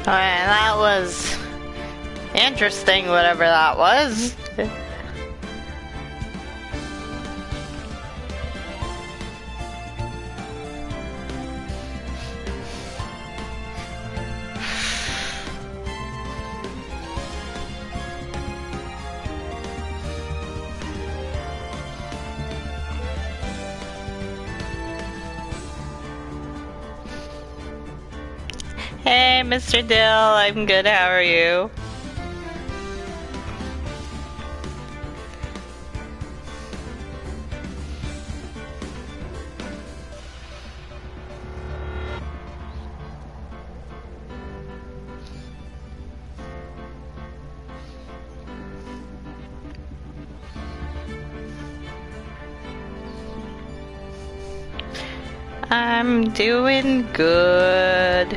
Alright, that was interesting, whatever that was. Hey, Mr. Dill, I'm good, how are you? I'm doing good.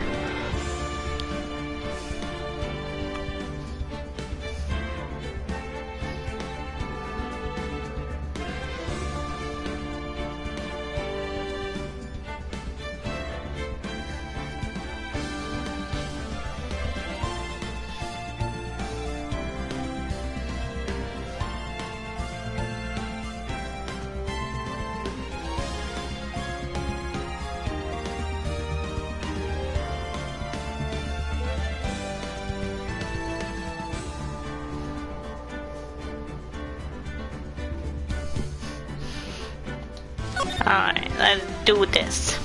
Alright, let's do this.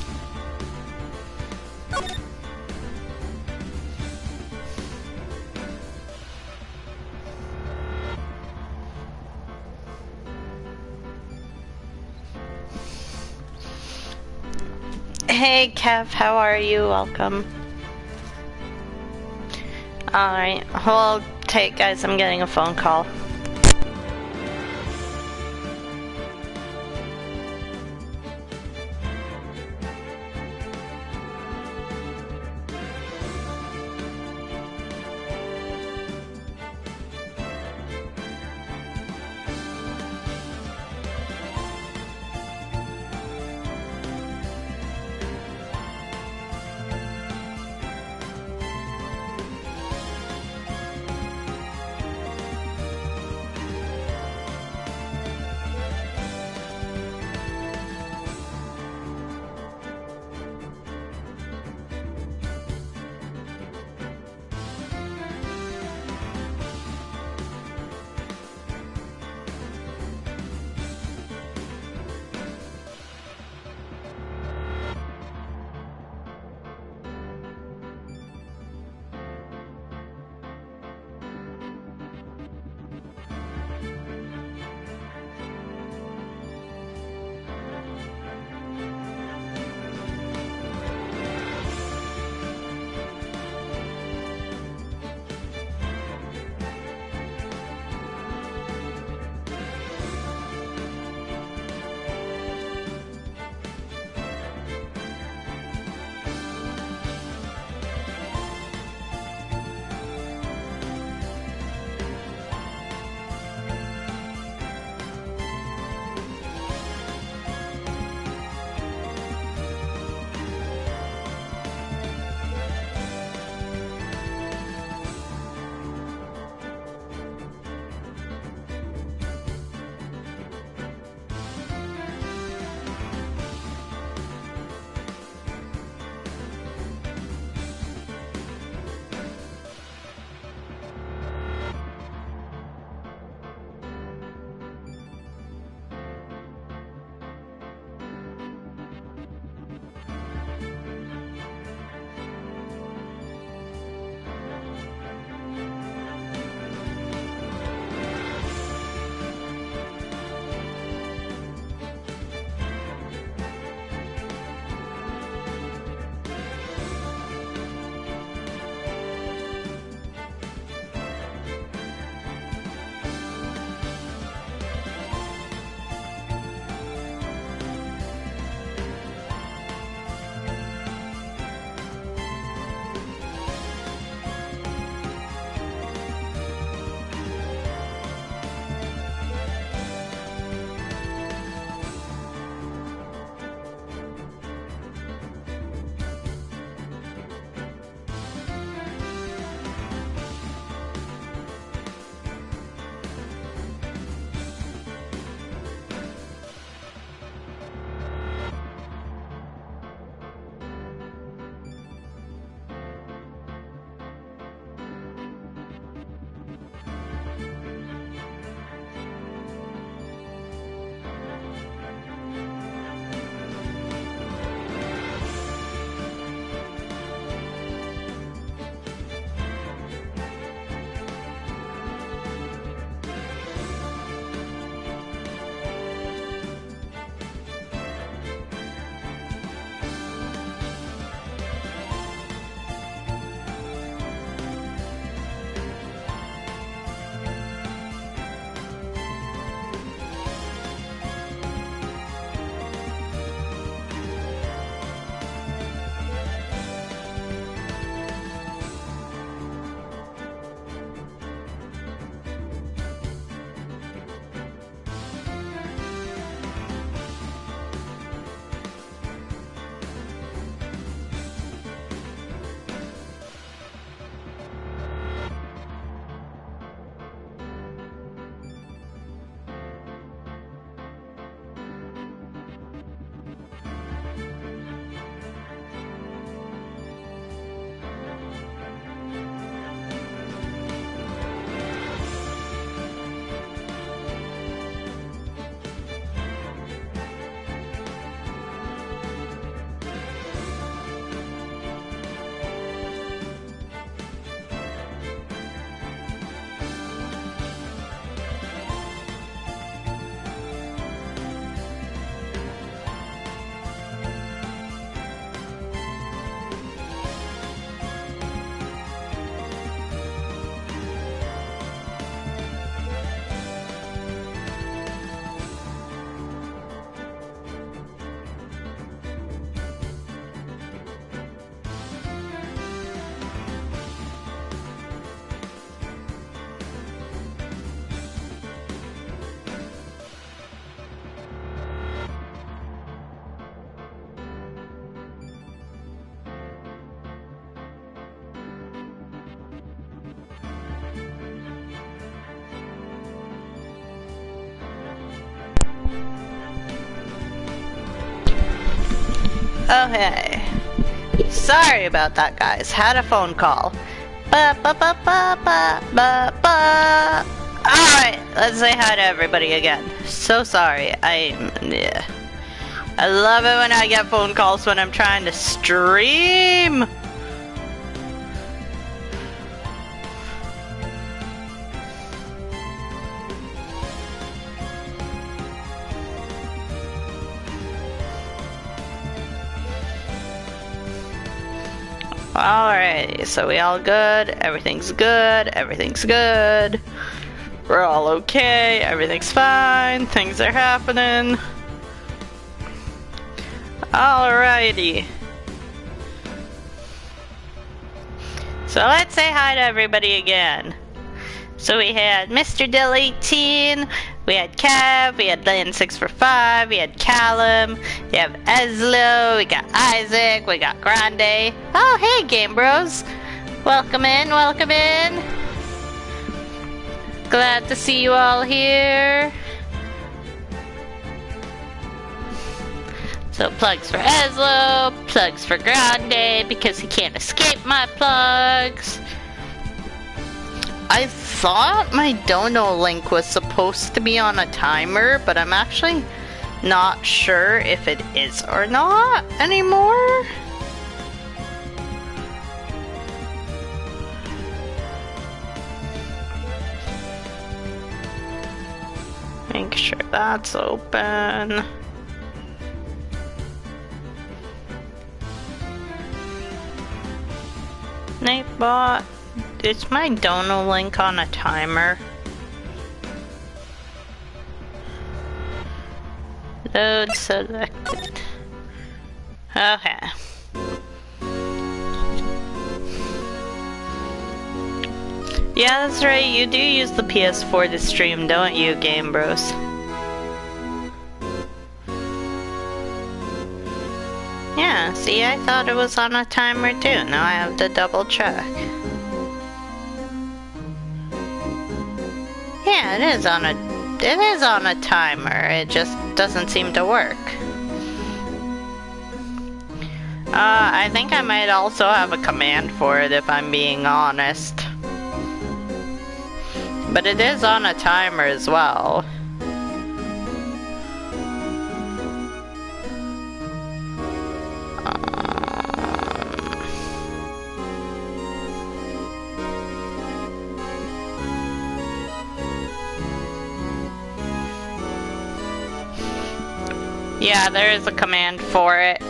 Hey Kev, how are you? Welcome. Alright, hold tight guys, I'm getting a phone call. Okay. Sorry about that, guys. Had a phone call. Alright, let's say hi to everybody again. So sorry. I love it when I get phone calls when I'm trying to stream. Alright, so we all good? Everything's good. Everything's good. We're all okay. Everything's fine. Things are happening. Alrighty. So let's say hi to everybody again. So we had Mr. Dill 18, we had Kev, we had Lynn 645, we had Callum, we have Eslo, we got Isaac, we got Grande. Oh, hey, Game Bros. Welcome in, welcome in. Glad to see you all here. So plugs for Eslo, plugs for Grande, because he can't escape my plugs. I thought my dono link was supposed to be on a timer, but I'm actually not sure if it is or not anymore. Make sure that's open. Nightbot. Is my dono link on a timer? Load selected. Okay. Yeah, that's right. You do use the PS4 to stream, don't you, Game Bros? Yeah, see, I thought it was on a timer too. Now I have to double check. Yeah, it is on a timer. It just doesn't seem to work. I think I might also have a command for it if I'm being honest. But it is on a timer as well. Yeah, there is a command for it.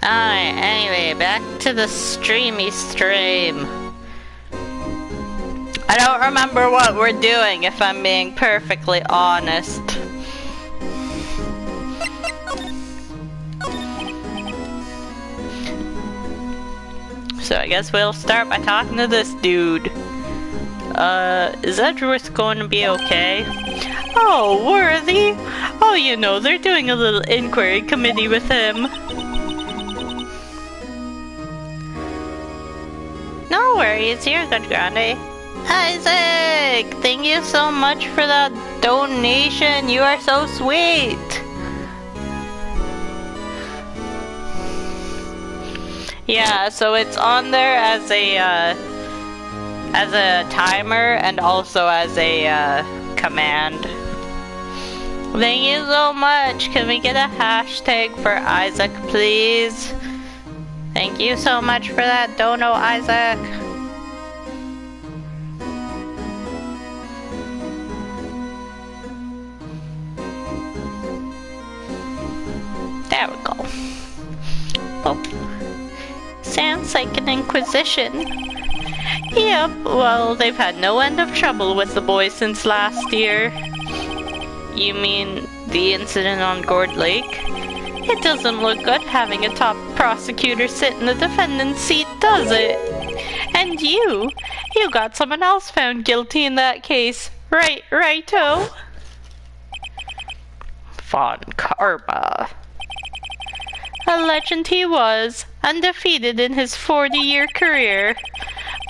Alright, anyway, back to the streamy stream. I don't remember what we're doing, if I'm being perfectly honest. So I guess we'll start by talking to this dude. Is Edgeworth going to be okay? Oh, Worthy! Oh, you know, they're doing a little inquiry committee with him. No worries, you're good, Grande. Isaac! Thank you so much for that donation, you are so sweet! Yeah, so it's on there as a timer and also as a command. Thank you so much. Can we get a hashtag for Isaac, please? Thank you so much for that dono, Isaac. There we go. Oh. Sounds like an inquisition. Yep, well, they've had no end of trouble with the boys since last year. You mean the incident on Gourd Lake? It doesn't look good having a top prosecutor sit in the defendant's seat, does it? And you got someone else found guilty in that case, right, righto? Von Karma. A legend he was, undefeated in his 40-year career.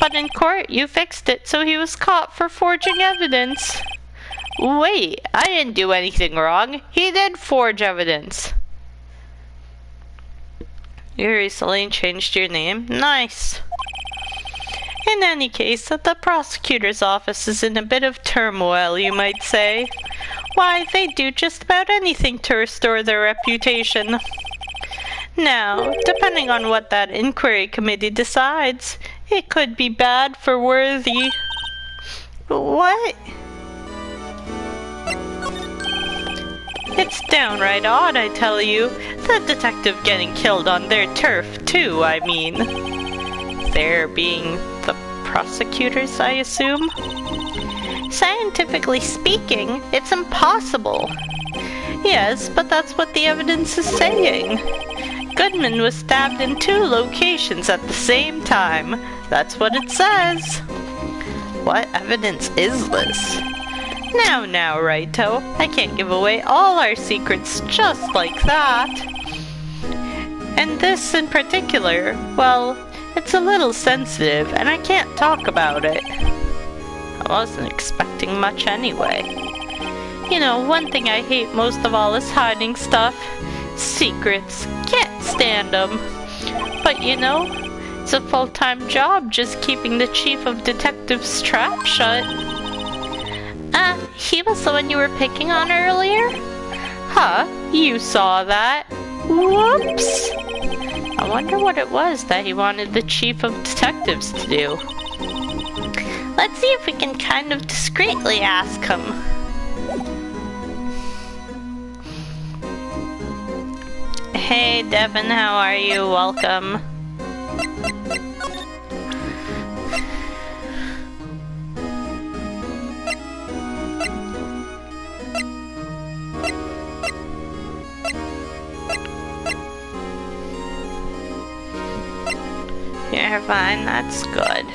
But in court, you fixed it so he was caught for forging evidence. Wait, I didn't do anything wrong. He did forge evidence. You recently changed your name? Nice. In any case, the prosecutor's office is in a bit of turmoil, you might say. Why, they do just about anything to restore their reputation. Now, depending on what that inquiry committee decides, it could be bad for Worthy. What? It's downright odd, I tell you. The detective getting killed on their turf, too, I mean. There being the prosecutors, I assume? Scientifically speaking, it's impossible. Yes, but that's what the evidence is saying. Goodman was stabbed in 2 locations at the same time. That's what it says. What evidence is this? Now, Righto, I can't give away all our secrets just like that. And this in particular, well, it's a little sensitive and I can't talk about it. I wasn't expecting much anyway. You know, one thing I hate most of all is hiding stuff. Secrets. Can't stand them. But you know, it's a full-time job just keeping the chief of detectives' trap shut. He was the one you were picking on earlier? Huh, you saw that. Whoops. I wonder what it was that he wanted the chief of detectives to do. Let's see if we can kind of discreetly ask him. Hey Devin, how are you? Welcome. You're fine, that's good.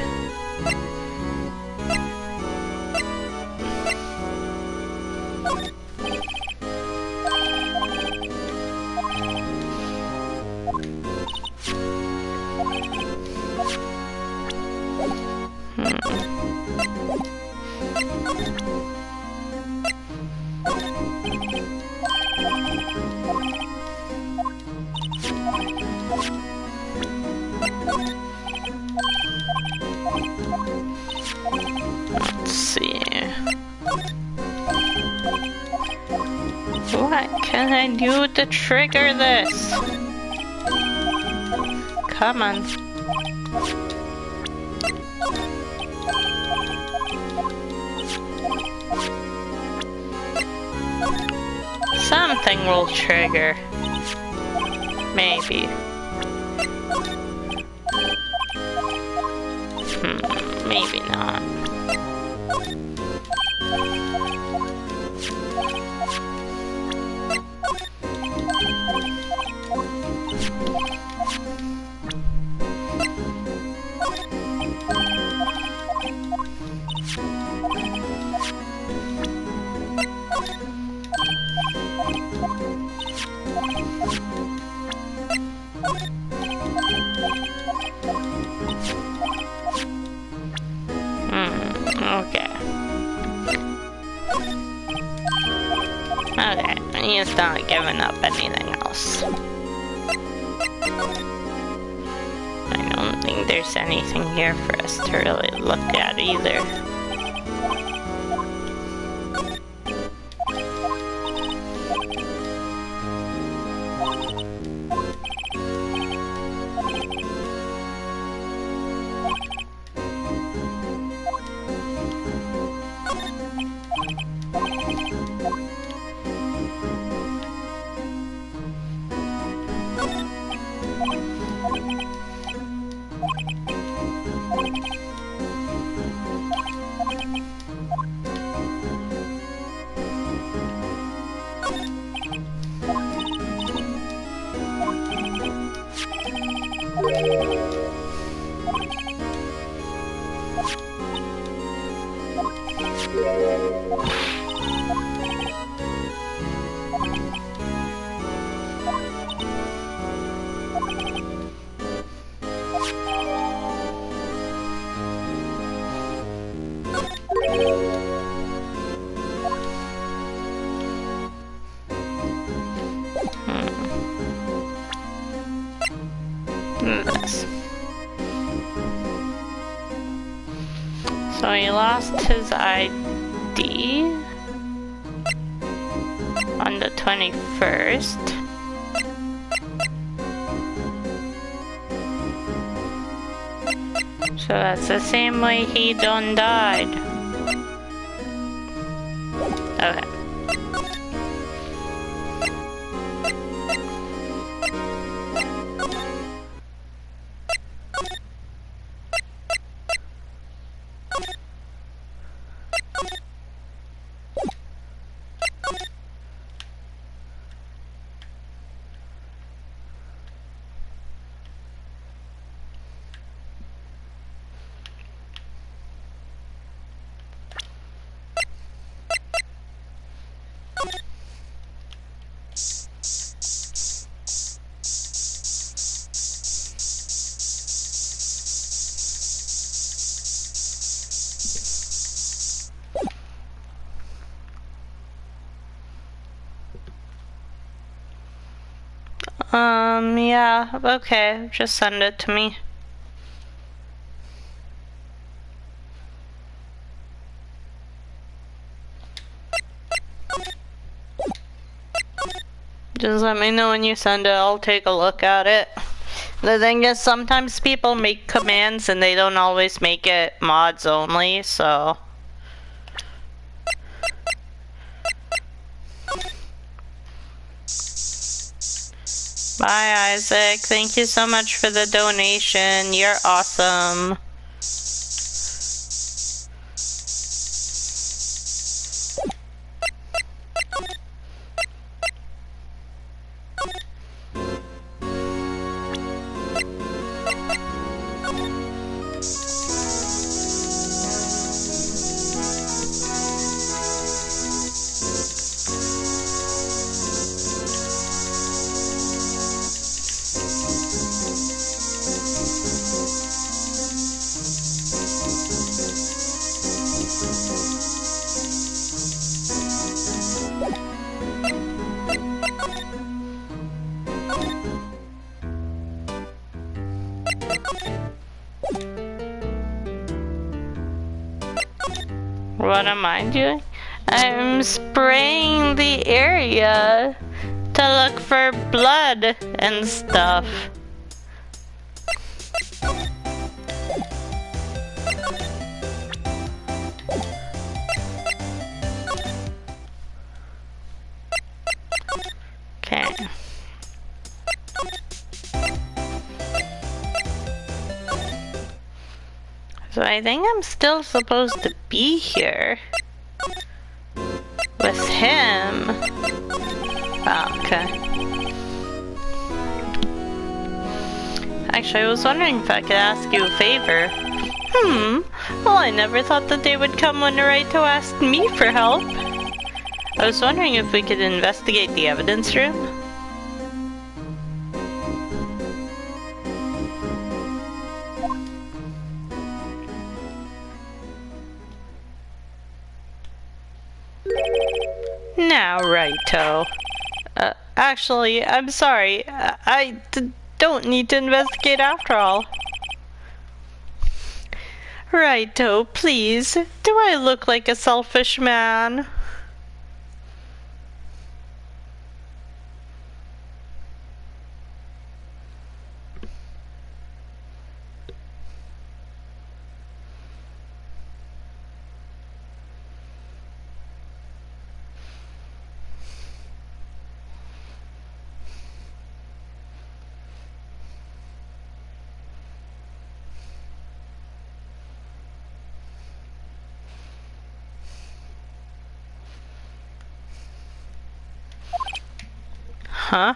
What can I do to trigger this? Come on. Something will trigger. Maybe. Maybe not. Okay, he's not giving up anything else. I don't think there's anything here for us to really look at either. Yes. So he lost his ID on the 21st. So that's the same way he done died. Okay. Yeah, okay, just send it to me. Just let me know when you send it, I'll take a look at it. The thing is, sometimes people make commands and they don't always make it mods only, so... Bye, Isaac. Thank you so much for the donation. You're awesome. What am I doing? I'm spraying the area to look for blood and stuff. Okay. So I think I'm still supposed to be here with him. Oh, okay. Actually, I was wondering if I could ask you a favor. Well, I never thought that they would come when Wright to ask me for help. I was wondering if we could investigate the evidence room. Now, Righto. Actually, I'm sorry. I don't need to investigate after all. Righto, please. Do I look like a selfish man? Huh?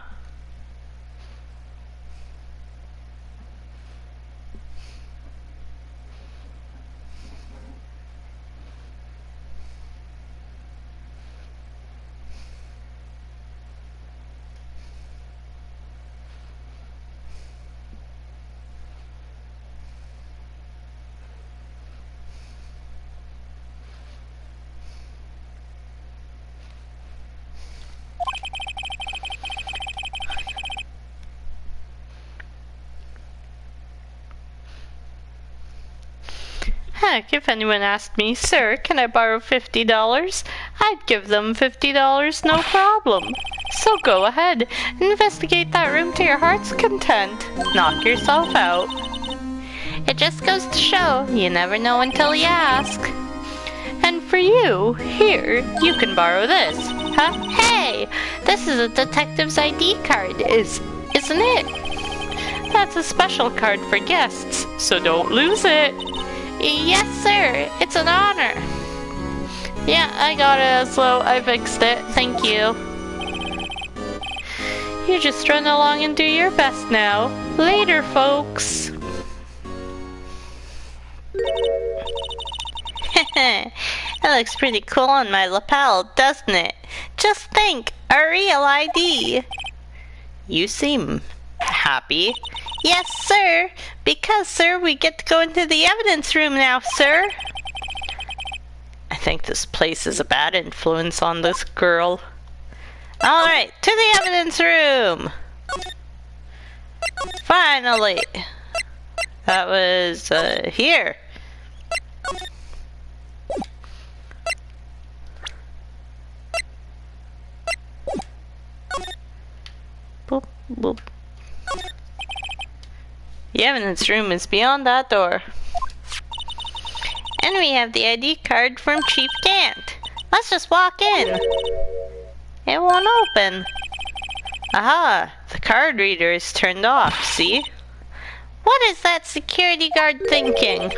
Heck, if anyone asked me, "Sir, can I borrow $50?" I'd give them $50, no problem. So go ahead, investigate that room to your heart's content. Knock yourself out. It just goes to show, you never know until you ask. And for you, here, you can borrow this. Huh? Hey! This is a detective's ID card, isn't it? That's a special card for guests, so don't lose it. Yes, sir. It's an honor. Yeah, I got it, Oslo. I fixed it. Thank you. You just run along and do your best now. Later, folks. It looks pretty cool on my lapel, doesn't it? Just think, a real ID. You seem happy. Yes, sir. Because, sir, we get to go into the evidence room now, sir. I think this place is a bad influence on this girl. Alright, to the evidence room. Finally. That was, here. Boop, boop. The evidence room is beyond that door. And we have the ID card from Chief Gant. Let's just walk in. It won't open. Aha! The card reader is turned off, see? What is that security guard thinking?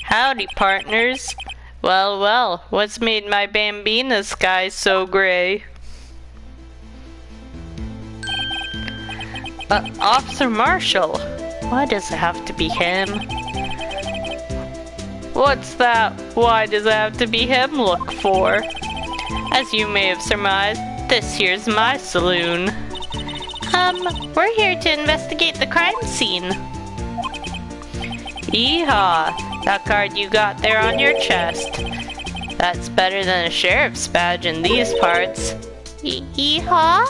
Howdy, partners. Well, well, what's made my Bambina sky so gray? Officer Marshall. Why does it have to be him? What's that? Why does it have to be him look for? As you may have surmised, this here's my saloon. We're here to investigate the crime scene. Yeehaw! That card you got there on your chest. That's better than a sheriff's badge in these parts. Yeehaw?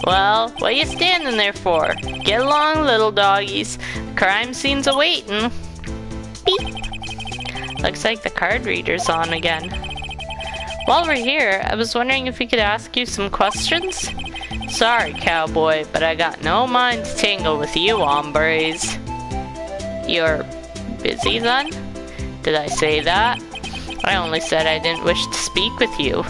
Well, what you standing there for? Get along, little doggies. The crime scene's awaiting. Beep. Looks like the card reader's on again. While we're here, I was wondering if we could ask you some questions? Sorry, cowboy, but I got no mind to tangle with you hombres. You're busy then? Did I say that? I only said I didn't wish to speak with you.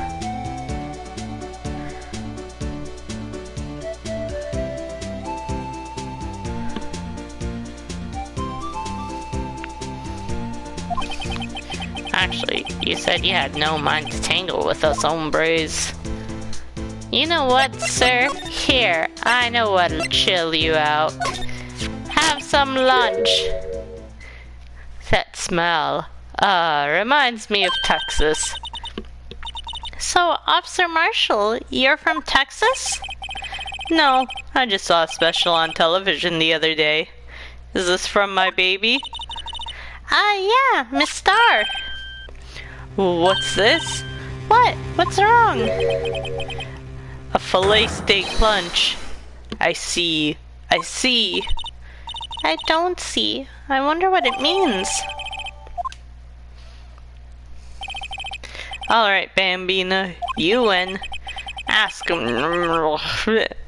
Actually, you said you had no mind to tangle with us hombres. You know what, sir? Here, I know what'll chill you out. Have some lunch. That smell. Reminds me of Texas. So, Officer Marshall, you're from Texas? No, I just saw a special on television the other day. Is this from my baby? Yeah, Miss Starr. What's this? What? What's wrong? A filet steak lunch. I see. I see. I don't see. I wonder what it means. Alright, Bambina. You win. Ask him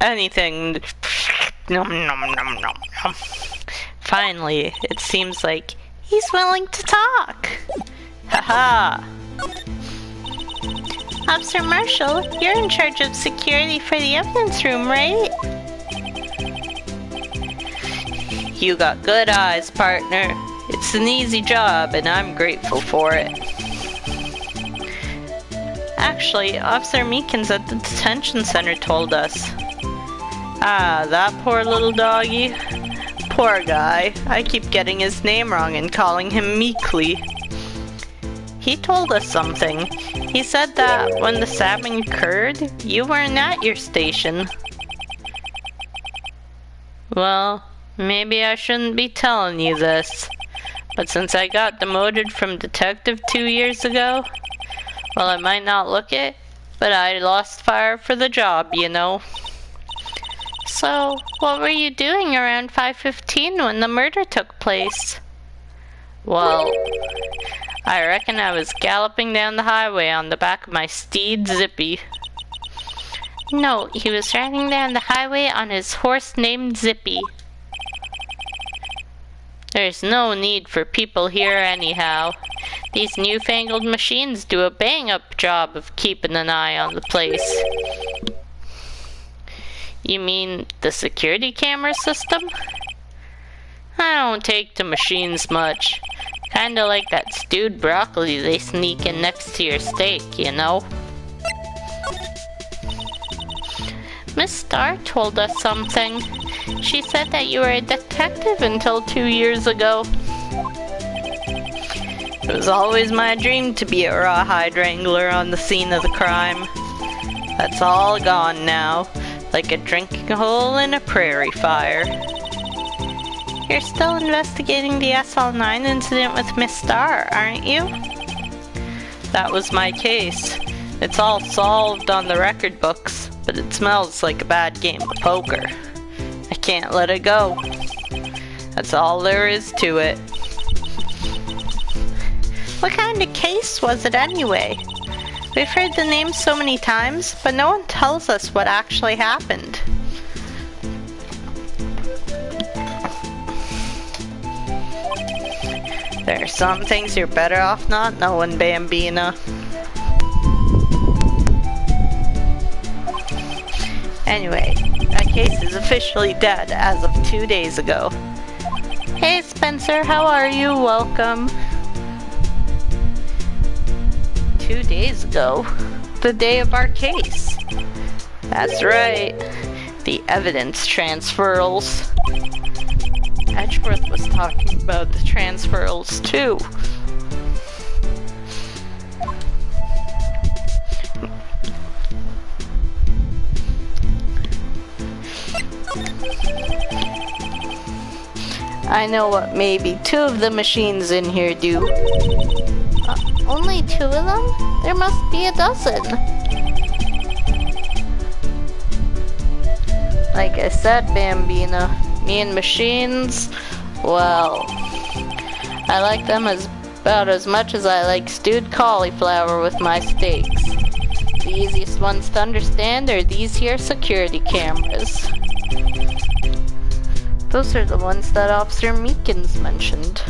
anything. Nom, nom, nom, nom, nom. Finally, it seems like he's willing to talk. Haha. Officer Marshall, you're in charge of security for the evidence room, right? You got good eyes, partner. It's an easy job, and I'm grateful for it. Actually, Officer Meekins at the detention center told us. Ah, that poor little doggy. Poor guy. I keep getting his name wrong and calling him Meekly. He told us something. He said that when the stabbing occurred, you weren't at your station. Well, maybe I shouldn't be telling you this, but since I got demoted from detective 2 years ago, well, I might not look it, but I lost fire for the job, you know. So, what were you doing around 5:15 when the murder took place? Well, I reckon I was galloping down the highway on the back of my steed Zippy. No, he was riding down the highway on his horse named Zippy. There's no need for people here anyhow. These newfangled machines do a bang-up job of keeping an eye on the place. You mean the security camera system? I don't take to machines much. Kinda like that stewed broccoli they sneak in next to your steak, you know? Miss Starr told us something. She said that you were a detective until 2 years ago. It was always my dream to be a rawhide wrangler on the scene of the crime. That's all gone now, like a drinking hole in a prairie fire. You're still investigating the SL9 incident with Miss Starr, aren't you? That was my case. It's all solved on the record books, but it smells like a bad game of poker. I can't let it go. That's all there is to it. What kind of case was it anyway? We've heard the name so many times, but no one tells us what actually happened. There are some things you're better off not knowing, Bambina. Anyway, that case is officially dead as of 2 days ago. Hey Spencer, how are you? Welcome. 2 days ago? The day of our case. That's right. The evidence transferals. Edgeworth was talking about the transferals too. I know what maybe 2 of the machines in here do. Only 2 of them? There must be a dozen. Like I said, Bambina, me and machines, well, I like them about as much as I like stewed cauliflower with my steaks. The easiest ones to understand are these here security cameras. Those are the ones that Officer Meekins mentioned.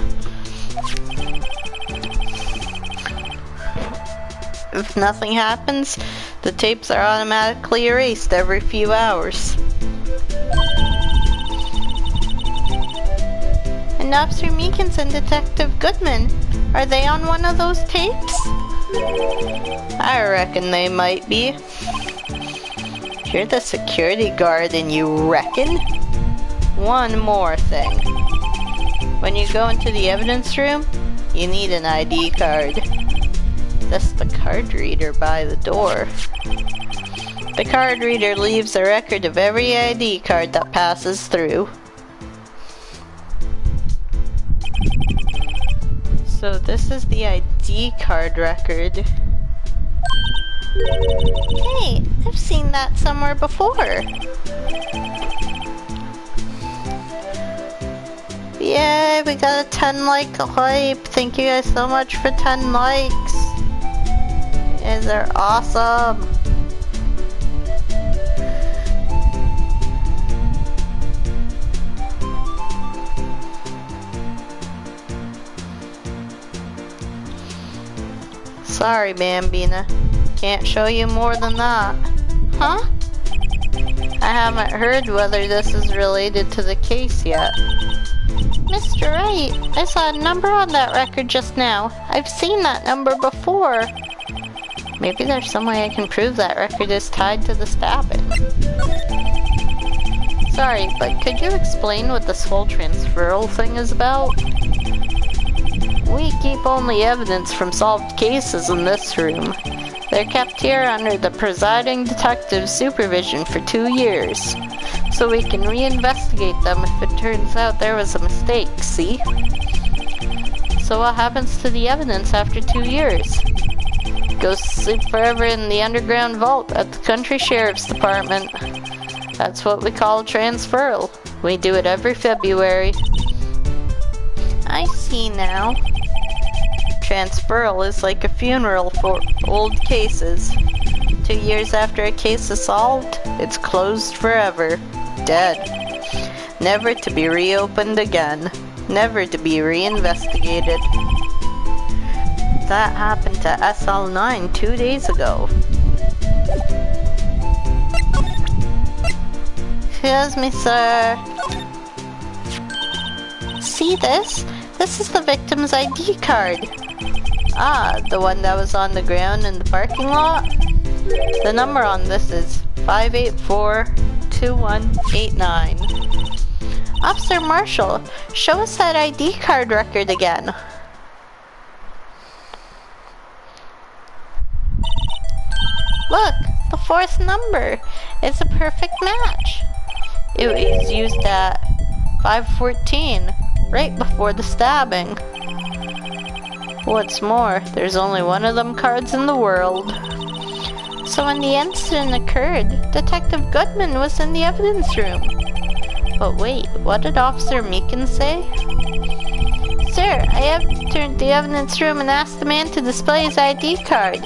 If nothing happens, the tapes are automatically erased every few hours. And Officer Meekins and Detective Goodman, are they on one of those tapes? I reckon they might be. You're the security guard and you reckon? One more thing. When you go into the evidence room, you need an ID card. That's the card reader by the door. The card reader leaves a record of every ID card that passes through. So this is the ID card record. Hey, I've seen that somewhere before. Yay, we got a 10 like hype. Thank you guys so much for 10 likes. You guys are awesome. Sorry, Bambina. Can't show you more than that. Huh? I haven't heard whether this is related to the case yet. Mr. Wright, I saw a number on that record just now. I've seen that number before. Maybe there's some way I can prove that record is tied to the stabbing. Sorry, but could you explain what this whole transferal thing is about? We keep only evidence from solved cases in this room. They're kept here under the presiding detective's supervision for 2 years, so we can reinvestigate them if it turns out there was a mistake, see? So what happens to the evidence after 2 years? Goes to sleep forever in the underground vault at the country sheriff's department. That's what we call a transferal. We do it every February. I see now. Transferal is like a funeral for old cases. 2 years after a case is solved, it's closed forever. Dead. Never to be reopened again. Never to be reinvestigated. That happened to SL9 2 days ago. Excuse me, sir. See this? This is the victim's ID card. Ah, the one that was on the ground in the parking lot? The number on this is 584-2189. Officer Marshall, show us that ID card record again. Look, the fourth number is a perfect match. It was used at 5:14, right before the stabbing. What's more, there's only one of them cards in the world. So when the incident occurred, Detective Goodman was in the evidence room. But wait, what did Officer Meekin say? Sir, I have entered the evidence room and asked the man to display his ID card.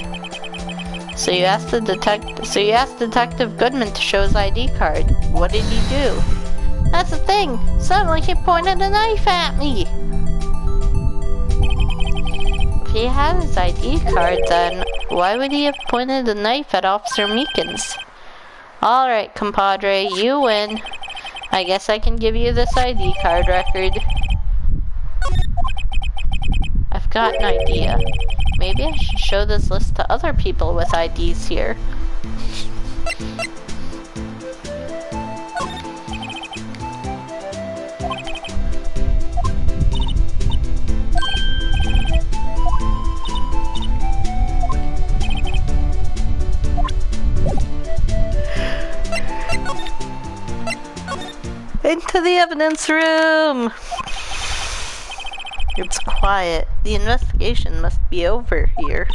So you asked Detective Goodman to show his ID card. What did he do? That's the thing. Suddenly he pointed a knife at me. If he had his ID card, then why would he have pointed a knife at Officer Meekins? Alright, compadre, you win. I guess I can give you this ID card record. I've got an idea. Maybe I should show this list to other people with IDs here. Into the evidence room! It's quiet. The investigation must be over here.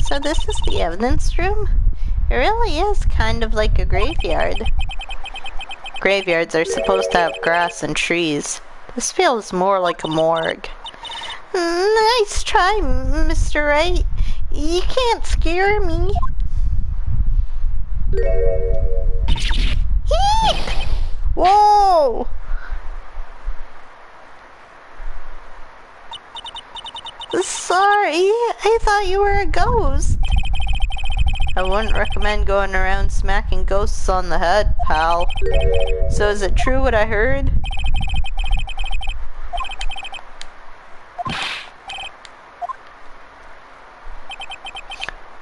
So this is the evidence room? It really is kind of like a graveyard. Graveyards are supposed to have grass and trees. This feels more like a morgue. Nice try, Mr. Wright. You can't scare me. Eek! Whoa! Sorry, I thought you were a ghost. I wouldn't recommend going around smacking ghosts on the head, pal. So is it true what I heard?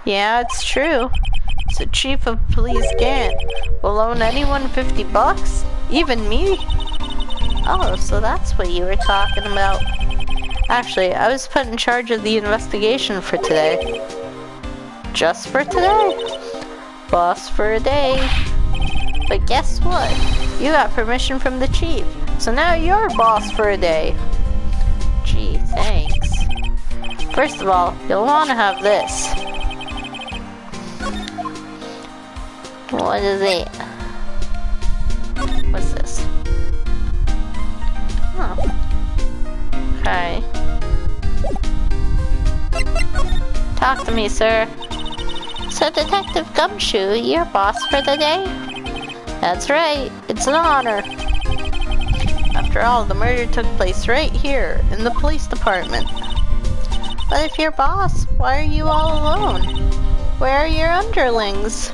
Yeah, it's true. So Chief of Police Gant will loan anyone $50? Even me? Oh, so that's what you were talking about. Actually, I was put in charge of the investigation for today. Just for today. Boss for a day. But guess what? You got permission from the chief. So now you're boss for a day. Gee, thanks. First of all, you'll want to have this. What is it? What's this? Oh. Okay. Talk to me, sir. So, Detective Gumshoe, you're boss for the day? That's right. It's an honor. After all, the murder took place right here, in the police department. But if you're boss, why are you all alone? Where are your underlings?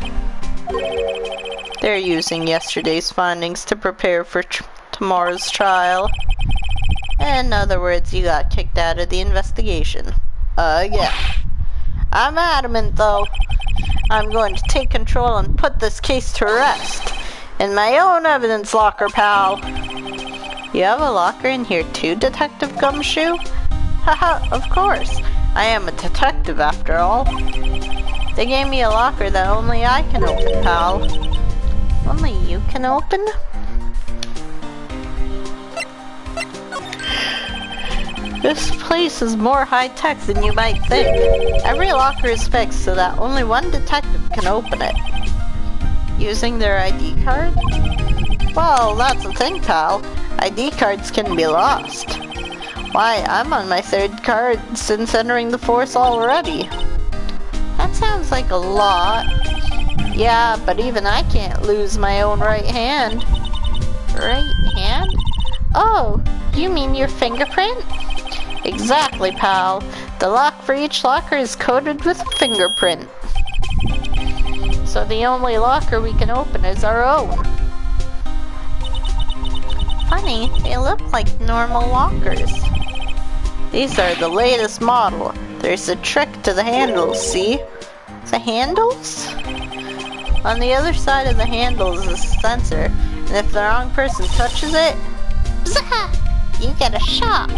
They're using yesterday's findings to prepare for tomorrow's trial. In other words, you got kicked out of the investigation. Yeah. I'm adamant, though. I'm going to take control and put this case to rest. In my own evidence locker, pal. You have a locker in here too, Detective Gumshoe? Haha, of course. I am a detective after all. They gave me a locker that only I can open, pal. Only you can open? This place is more high-tech than you might think. Every locker is fixed so that only one detective can open it. Using their ID card? Well, that's the thing, pal. ID cards can be lost. Why, I'm on my 3rd card since entering the force already. That sounds like a lot. Yeah, but even I can't lose my own right hand. Right hand? Oh, you mean your fingerprint? Exactly, pal. The lock for each locker is coded with a fingerprint. So the only locker we can open is our own. Funny, they look like normal lockers. These are the latest model. There's a trick to the handles, see? The handles? On the other side of the handle is a sensor, and if the wrong person touches it, bzah, you get a shock.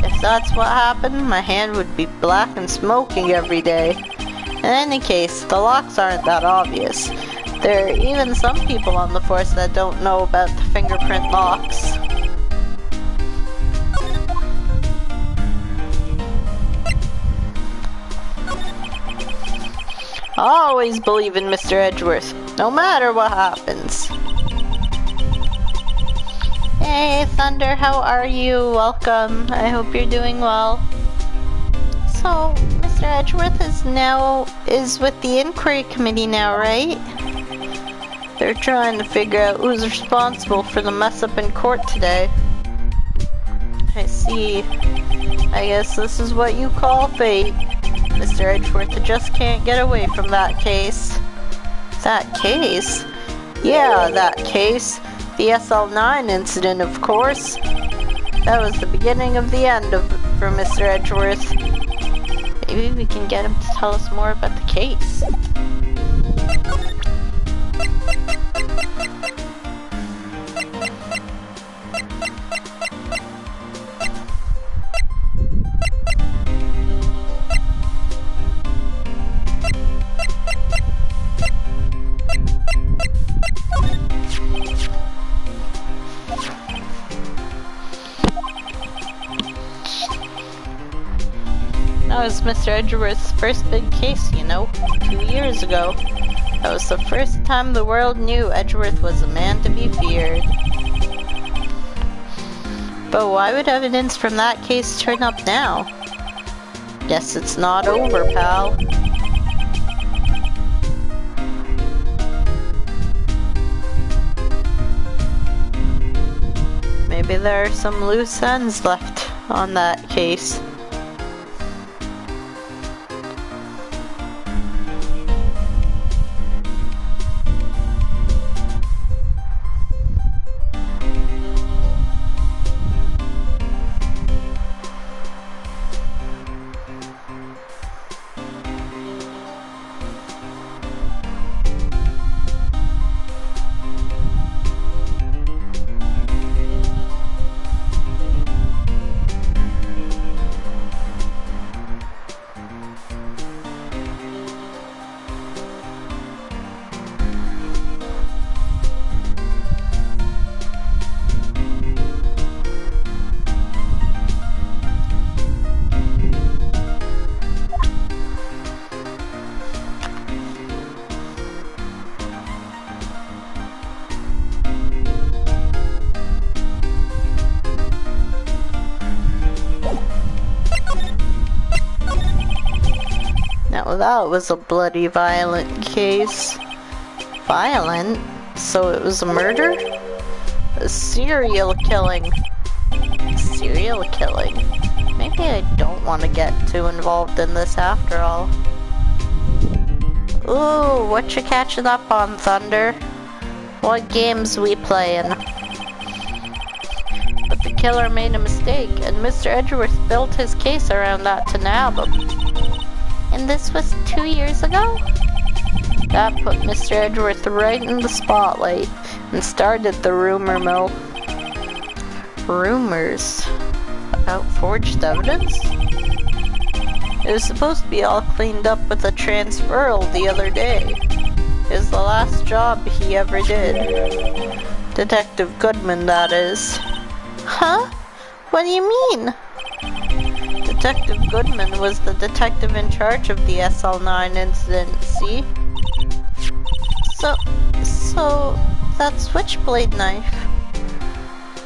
If that's what happened, my hand would be black and smoking every day. In any case, the locks aren't that obvious. There are even some people on the force that don't know about the fingerprint locks. Always believe in Mr. Edgeworth, no matter what happens. Hey, Thunder, how are you? Welcome. I hope you're doing well. So, Mr. Edgeworth is with the inquiry committee now, right? They're trying to figure out who's responsible for the mess up in court today. I see. I guess this is what you call fate. Mr. Edgeworth just can't get away from that case. That case? Yeah, that case. The SL9 incident, of course. That was the beginning of the end for Mr. Edgeworth. Maybe we can get him to tell us more about the case. That was Mr. Edgeworth's first big case, you know, 2 years ago. That was the first time the world knew Edgeworth was a man to be feared. But why would evidence from that case turn up now? Guess it's not over, pal. Maybe there are some loose ends left on that case. Now that was a bloody violent case. Violent? So it was a murder? A serial killing. Serial killing? Maybe I don't want to get too involved in this after all. Ooh, what you catching up on, Thunder? What games we playing? But the killer made a mistake, and Mr. Edgeworth built his case around that to nab him. And this was 2 years ago? That put Mr. Edgeworth right in the spotlight and started the rumor mill. Rumors? About forged evidence? It was supposed to be all cleaned up with a transferal the other day. It was the last job he ever did. Detective Goodman, that is. Huh? What do you mean? Detective Goodman was the detective in charge of the SL9 incident, see? So that switchblade knife.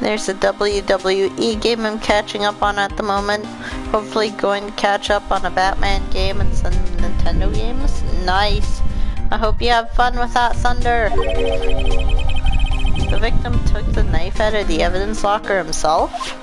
There's a WWE game I'm catching up on at the moment. Hopefully going to catch up on a Batman game and some Nintendo games. Nice. I hope you have fun with that, Thunder. The victim took the knife out of the evidence locker himself.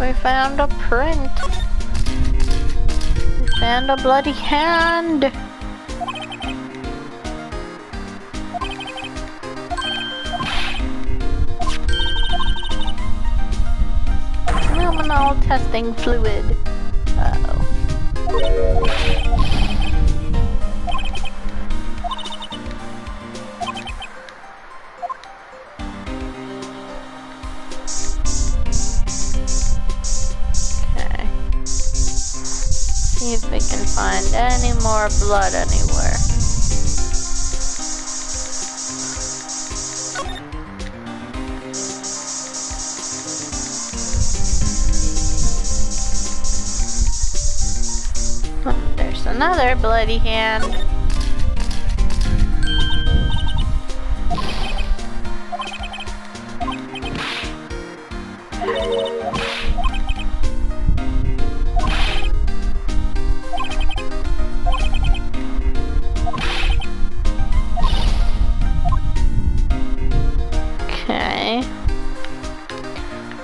We found a print. We found a bloody hand. Luminol testing fluid. Uh-oh. See if we can find any more blood anywhere. Oh, there's another bloody hand.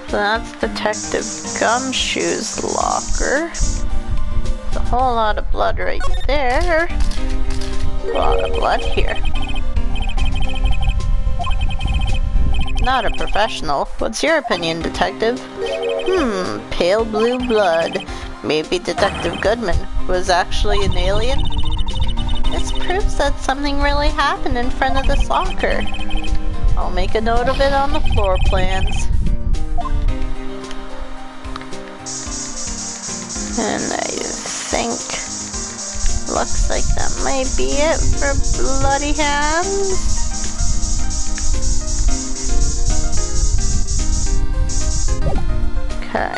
So that's Detective Gumshoe's locker. There's a whole lot of blood right there. A lot of blood here. Not a professional. What's your opinion, Detective? Pale blue blood. Maybe Detective Goodman was actually an alien? This proves that something really happened in front of this locker. I'll make a note of it on the floor plans. And I think looks like that might be it for bloody hands. Okay.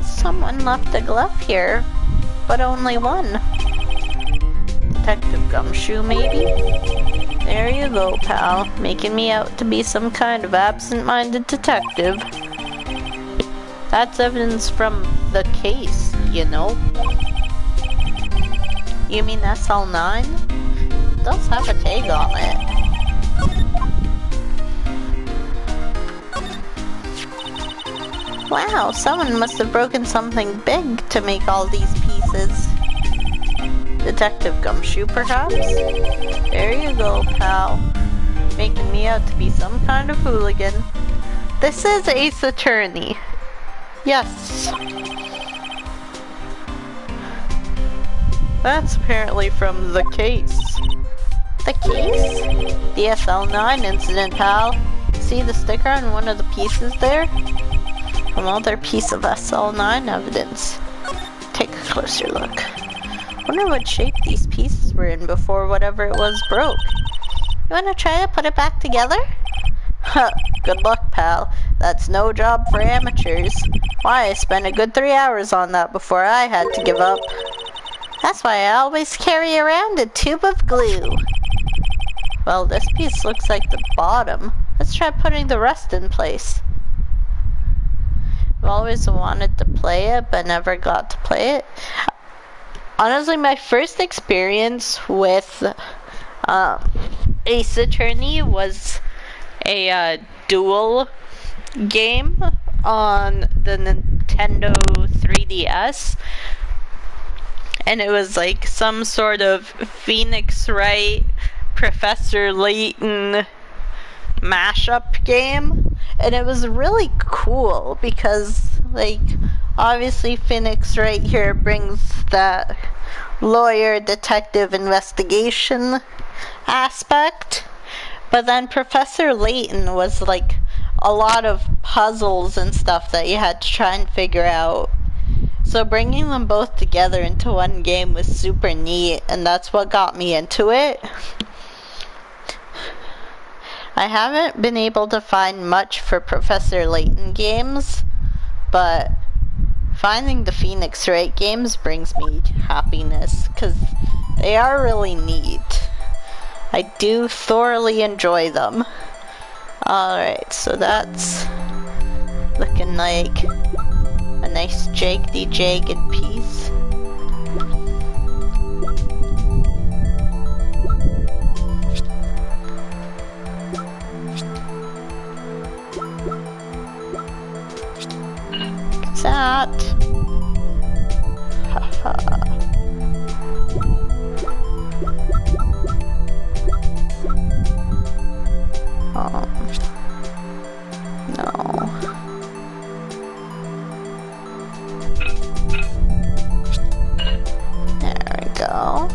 Someone left a glove here, but only one. Detective Gumshoe, maybe? There you go, pal, making me out to be some kind of absent-minded detective. That's evidence from the case, you know? You mean SL9? It does have a tag on it. Wow, someone must have broken something big to make all these pieces. Detective Gumshoe, perhaps? There you go, pal. Making me out to be some kind of hooligan. This is Ace Attorney. Yes. That's apparently from the case. The case? The SL9 incident, pal. See the sticker on one of the pieces there? Another piece of SL9 evidence. Take a closer look. Wonder what shape these pieces were in before whatever it was broke. You wanna try to put it back together? Huh, good luck, pal. That's no job for amateurs. Why, I spent a good 3 hours on that before I had to give up. That's why I always carry around a tube of glue. Well, this piece looks like the bottom. Let's try putting the rest in place. I've always wanted to play it, but never got to play it. Honestly, my first experience with Ace Attorney was a duel game on the Nintendo 3DS, and it was like some sort of Phoenix Wright, Professor Layton mashup game, and it was really cool because, like, obviously Phoenix Wright here brings that lawyer detective investigation aspect, but then Professor Layton was like a lot of puzzles and stuff that you had to try and figure out. So bringing them both together into one game was super neat, and that's what got me into it. I haven't been able to find much for Professor Layton games, but finding the Phoenix Wright games brings me happiness, because they are really neat. I do thoroughly enjoy them. Alright, so that's looking like a nice jagged piece. That. Haha. No. There we go.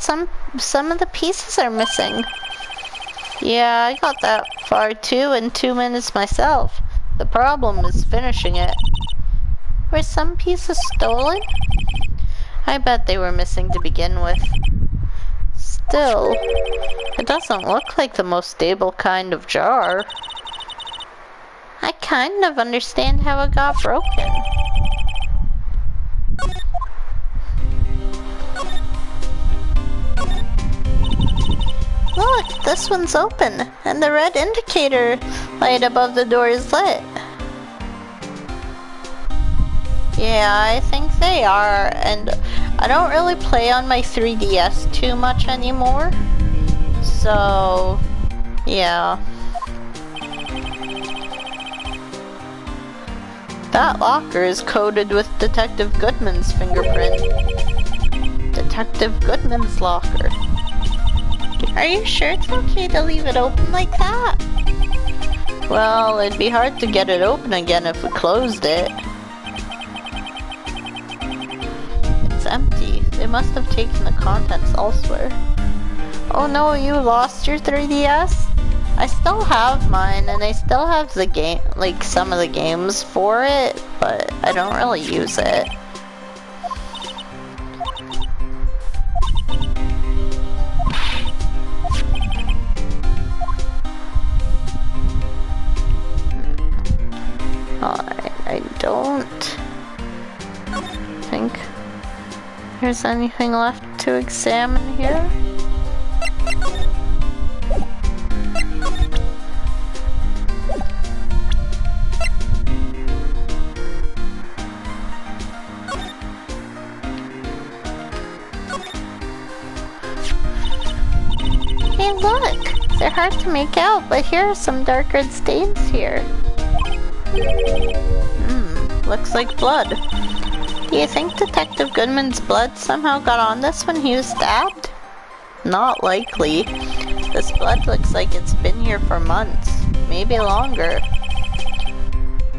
some of the pieces are missing. Yeah, I got that far too in 2 minutes myself. The problem is finishing it. Were some pieces stolen? I bet they were missing to begin with. Still, it doesn't look like the most stable kind of jar. I kind of understand how it got broken. Look, this one's open, and the red indicator light above the door is lit. Yeah, I think they are, and I don't really play on my 3DS too much anymore. So, yeah. That locker is coated with Detective Goodman's fingerprint. Detective Goodman's locker. Are you sure it's okay to leave it open like that? Well, it'd be hard to get it open again if we closed it. It's empty. They must have taken the contents elsewhere. Oh no, you lost your 3DS? I still have mine, and I still have the game, like some of the games for it, but I don't really use it. Alright, I don't think there's anything left to examine here. Hey look! They're hard to make out, but here are some dark red stains here. Looks like blood. Do you think Detective Goodman's blood somehow got on this when he was stabbed? Not likely. This blood looks like it's been here for months, maybe longer.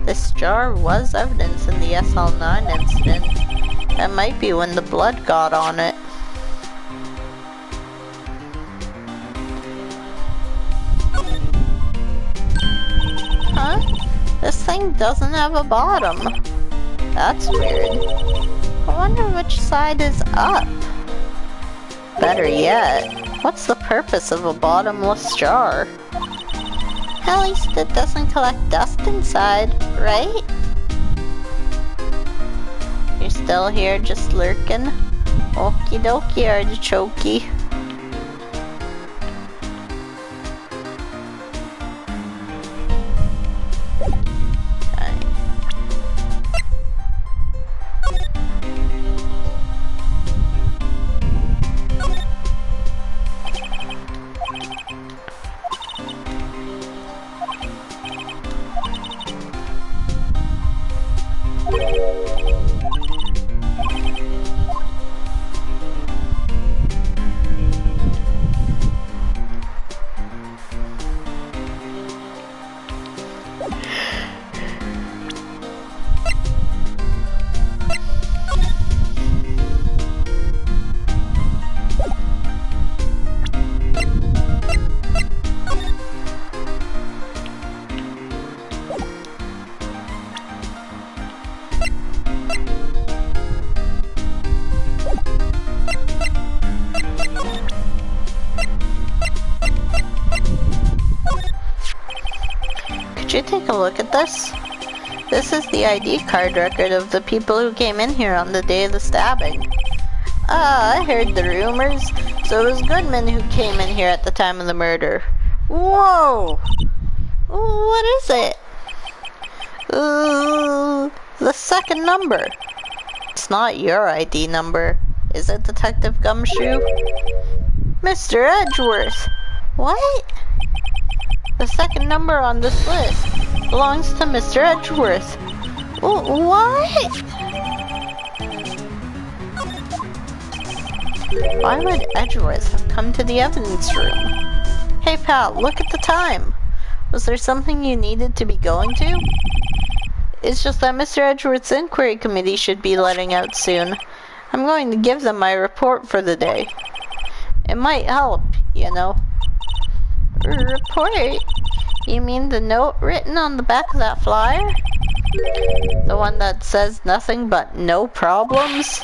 This jar was evidence in the SL9 incident. That might be when the blood got on it. Huh? This thing doesn't have a bottom. That's weird. I wonder which side is up. Better yet, what's the purpose of a bottomless jar? At least it doesn't collect dust inside, right? You're still here just lurking? Okie dokie, artichokey. Could you take a look at this? This is the ID card record of the people who came in here on the day of the stabbing. Ah, I heard the rumors. So it was Goodman who came in here at the time of the murder. Whoa! What is it? The second number. It's not your ID number. Is it, Detective Gumshoe? Mr. Edgeworth! What? The second number on this list belongs to Mr. Edgeworth. What? Why would Edgeworth have come to the evidence room? Hey pal, look at the time. Was there something you needed to be going to? It's just that Mr. Edgeworth's inquiry committee should be letting out soon. I'm going to give them my report for the day. It might help, you know. Report? You mean the note written on the back of that flyer? The one that says nothing but no problems?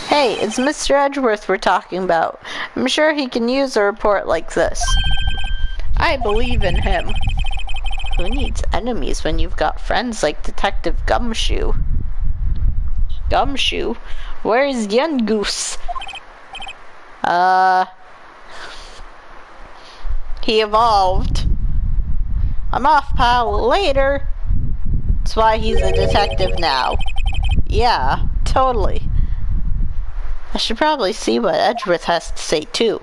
Hey, it's Mr. Edgeworth we're talking about. I'm sure he can use a report like this. I believe in him. Who needs enemies when you've got friends like Detective Gumshoe? Gumshoe? Where's Yungoose? He evolved. I'm off, pal. Later. That's why he's a detective now. Yeah, totally. I should probably see what Edgeworth has to say too.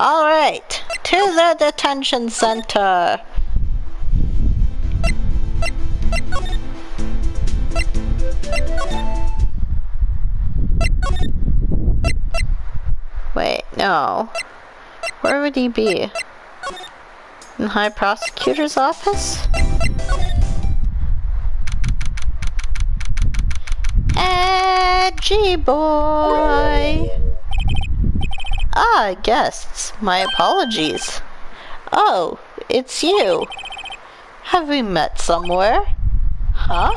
Alright, to the detention center. Wait, no. Where would he be? In the High Prosecutor's office? Edgy boy! Ah, guests, my apologies. Oh, it's you. Have we met somewhere? Huh?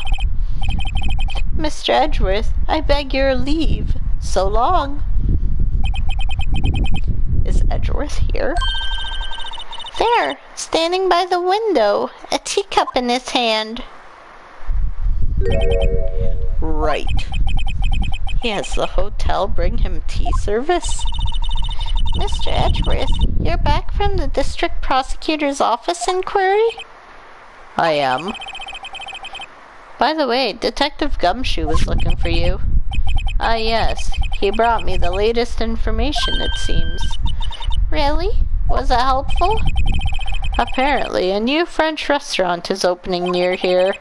Mr. Edgeworth, I beg your leave. So long. Is Edgeworth here? There, standing by the window, a teacup in his hand. Right. He has the hotel bring him tea service? Mr. Edgeworth, you're back from the district prosecutor's office inquiry? I am. By the way, Detective Gumshoe was looking for you. Ah, yes. He brought me the latest information, it seems. Really? Was it helpful? Apparently, a new French restaurant is opening near here.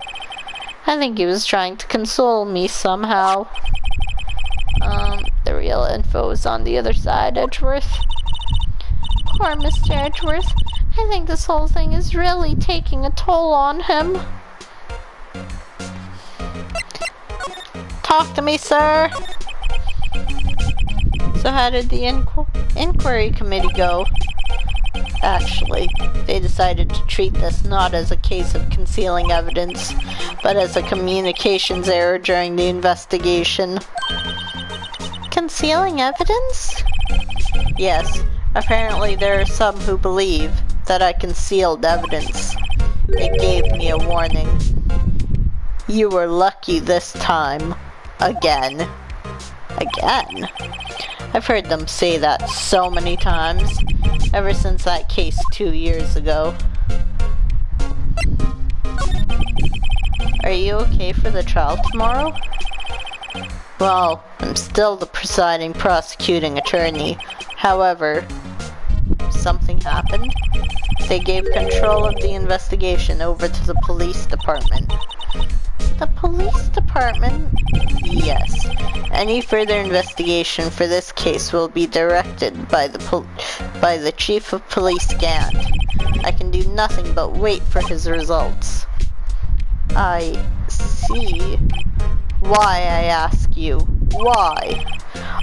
I think he was trying to console me somehow. The real info is on the other side, Edgeworth. Poor Mr. Edgeworth. I think this whole thing is really taking a toll on him. Talk to me, sir. So how did the inquiry committee go? Actually, they decided to treat this not as a case of concealing evidence, but as a communications error during the investigation. Concealing evidence? Yes, apparently there are some who believe that I concealed evidence. It gave me a warning. You were lucky this time. Again. Again? I've heard them say that so many times, ever since that case 2 years ago. Are you okay for the trial tomorrow? Well, I'm still the presiding prosecuting attorney. However, something happened. They gave control of the investigation over to the police department. The police department? Yes. Any further investigation for this case will be directed by the Chief of Police Gant. I can do nothing but wait for his results. I see. Why, I ask you? Why?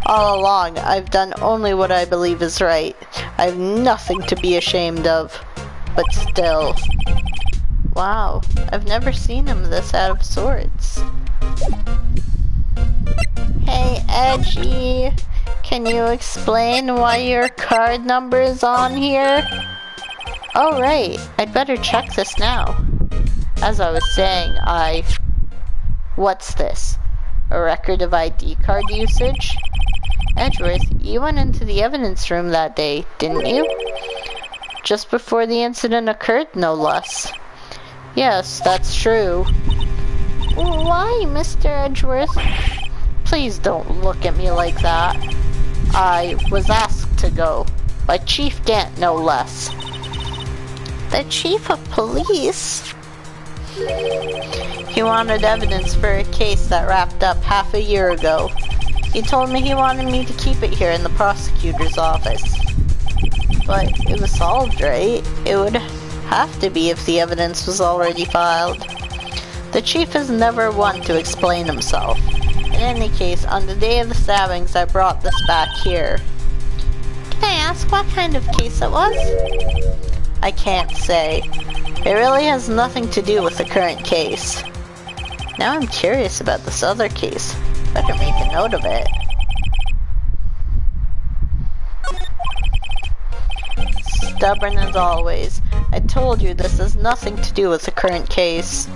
All along, I've done only what I believe is right. I have nothing to be ashamed of. But still. Wow, I've never seen him this out of sorts. Hey, Edgy, can you explain why your card number is on here? Oh, right, I'd better check this now. As I was saying, What's this? A record of ID card usage? Edgeworth, you went into the evidence room that day, didn't you? Just before the incident occurred, no less. Yes, that's true. Why, Mr. Edgeworth? Please don't look at me like that. I was asked to go. By Chief Gant, no less. The Chief of Police? He wanted evidence for a case that wrapped up half a year ago. He told me he wanted me to keep it here in the prosecutor's office. But it was solved, right? It would have to be if the evidence was already filed. The chief is never one to explain himself. In any case, on the day of the stabbings, I brought this back here. Can I ask what kind of case it was? I can't say. It really has nothing to do with the current case. Now I'm curious about this other case. Better make a note of it. Stubborn as always. I told you this has nothing to do with the current case.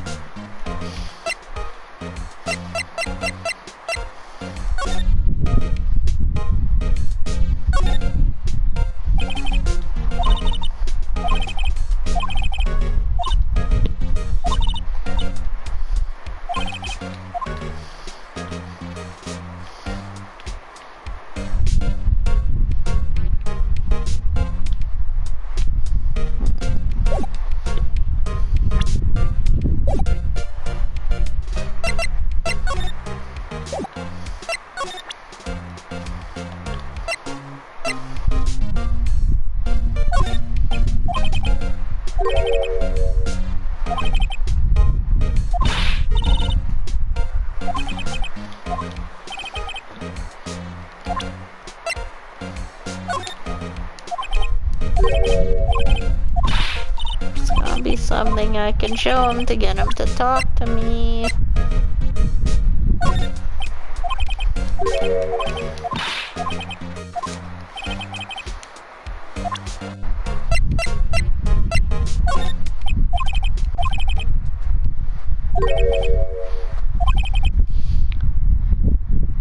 It's gonna be something I can show him to get him to talk to me.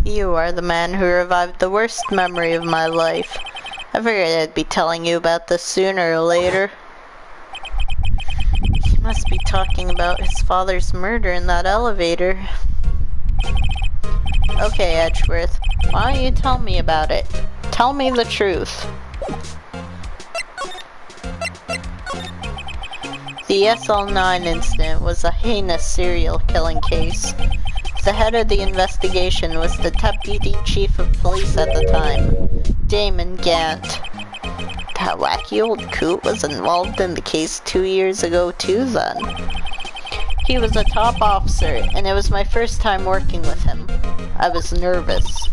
You are the man who revived the worst memory of my life. I figured I'd be telling you about this sooner or later. He must be talking about his father's murder in that elevator. Okay, Edgeworth, why don't you tell me about it? Tell me the truth. The SL9 incident was a heinous serial killing case. The head of the investigation was the deputy chief of police at the time, Damon Gant. That wacky old coot was involved in the case 2 years ago too then. He was a top officer, and it was my first time working with him. I was nervous.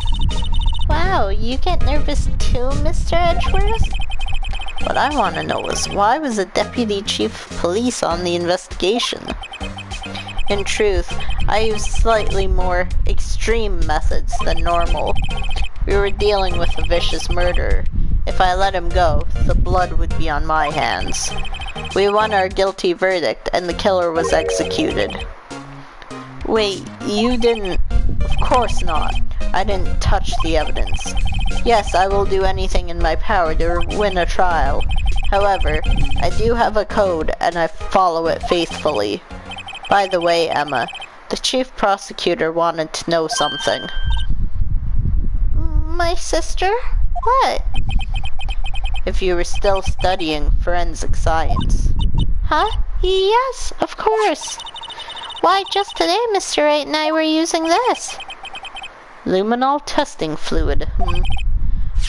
Wow, you get nervous too, Mr. Edgeworth? What I want to know is why was the deputy chief of police on the investigation? In truth, I used slightly more extreme methods than normal. We were dealing with a vicious murderer. If I let him go, the blood would be on my hands. We won our guilty verdict, and the killer was executed. Wait, you didn't... Of course not. I didn't touch the evidence. Yes, I will do anything in my power to win a trial. However, I do have a code, and I follow it faithfully. By the way, Emma, the chief prosecutor wanted to know something. My sister? What? If you were still studying forensic science. Huh? Yes, of course. Why, just today Mr. Wright and I were using this. Luminol testing fluid.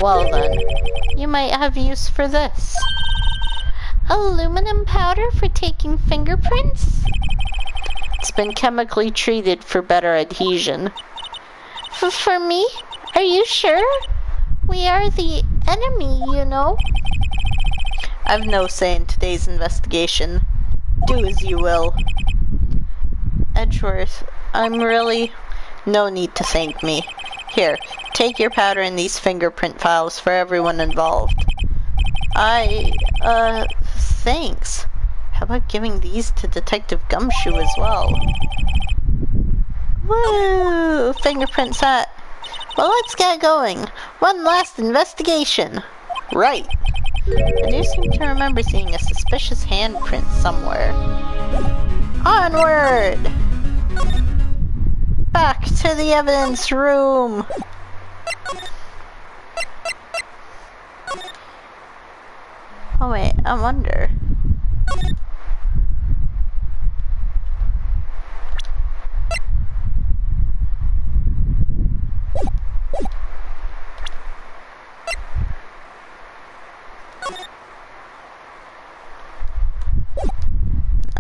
Well then, you might have use for this. Aluminum powder for taking fingerprints? It's been chemically treated for better adhesion. For me? Are you sure? We are the enemy, you know. I've no say in today's investigation. Do as you will. Edgeworth, I'm really... No need to thank me. Here, take your powder and these fingerprint files for everyone involved. Thanks. How about giving these to Detective Gumshoe as well? Woo! Fingerprint set. Well, let's get going. One last investigation. Right. I do seem to remember seeing a suspicious handprint somewhere. Onward! Back to the evidence room! Oh wait, I wonder...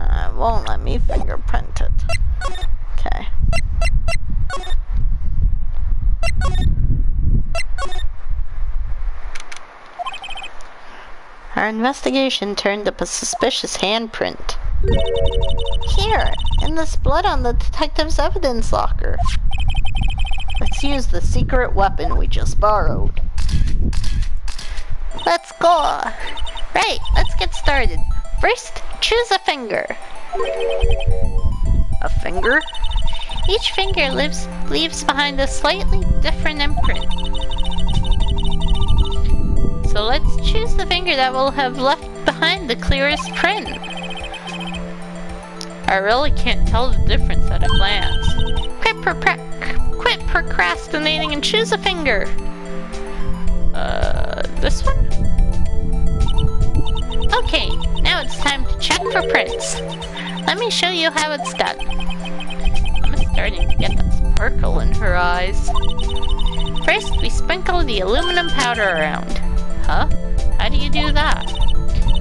It won't let me fingerprint it. Okay. investigation turned up a suspicious handprint. Here, and this blood on the detective's evidence locker. Let's use the secret weapon we just borrowed. Let's go! Right, let's get started. First, choose a finger. A finger? Each finger leaves behind a slightly different imprint. So let's choose the finger that will have left behind the clearest print. I really can't tell the difference at a glance. Quit procrastinating and choose a finger. This one? Okay, now it's time to check for prints. Let me show you how it's done. I'm starting to get that sparkle in her eyes. First, we sprinkle the aluminum powder around. Huh? How do you do that?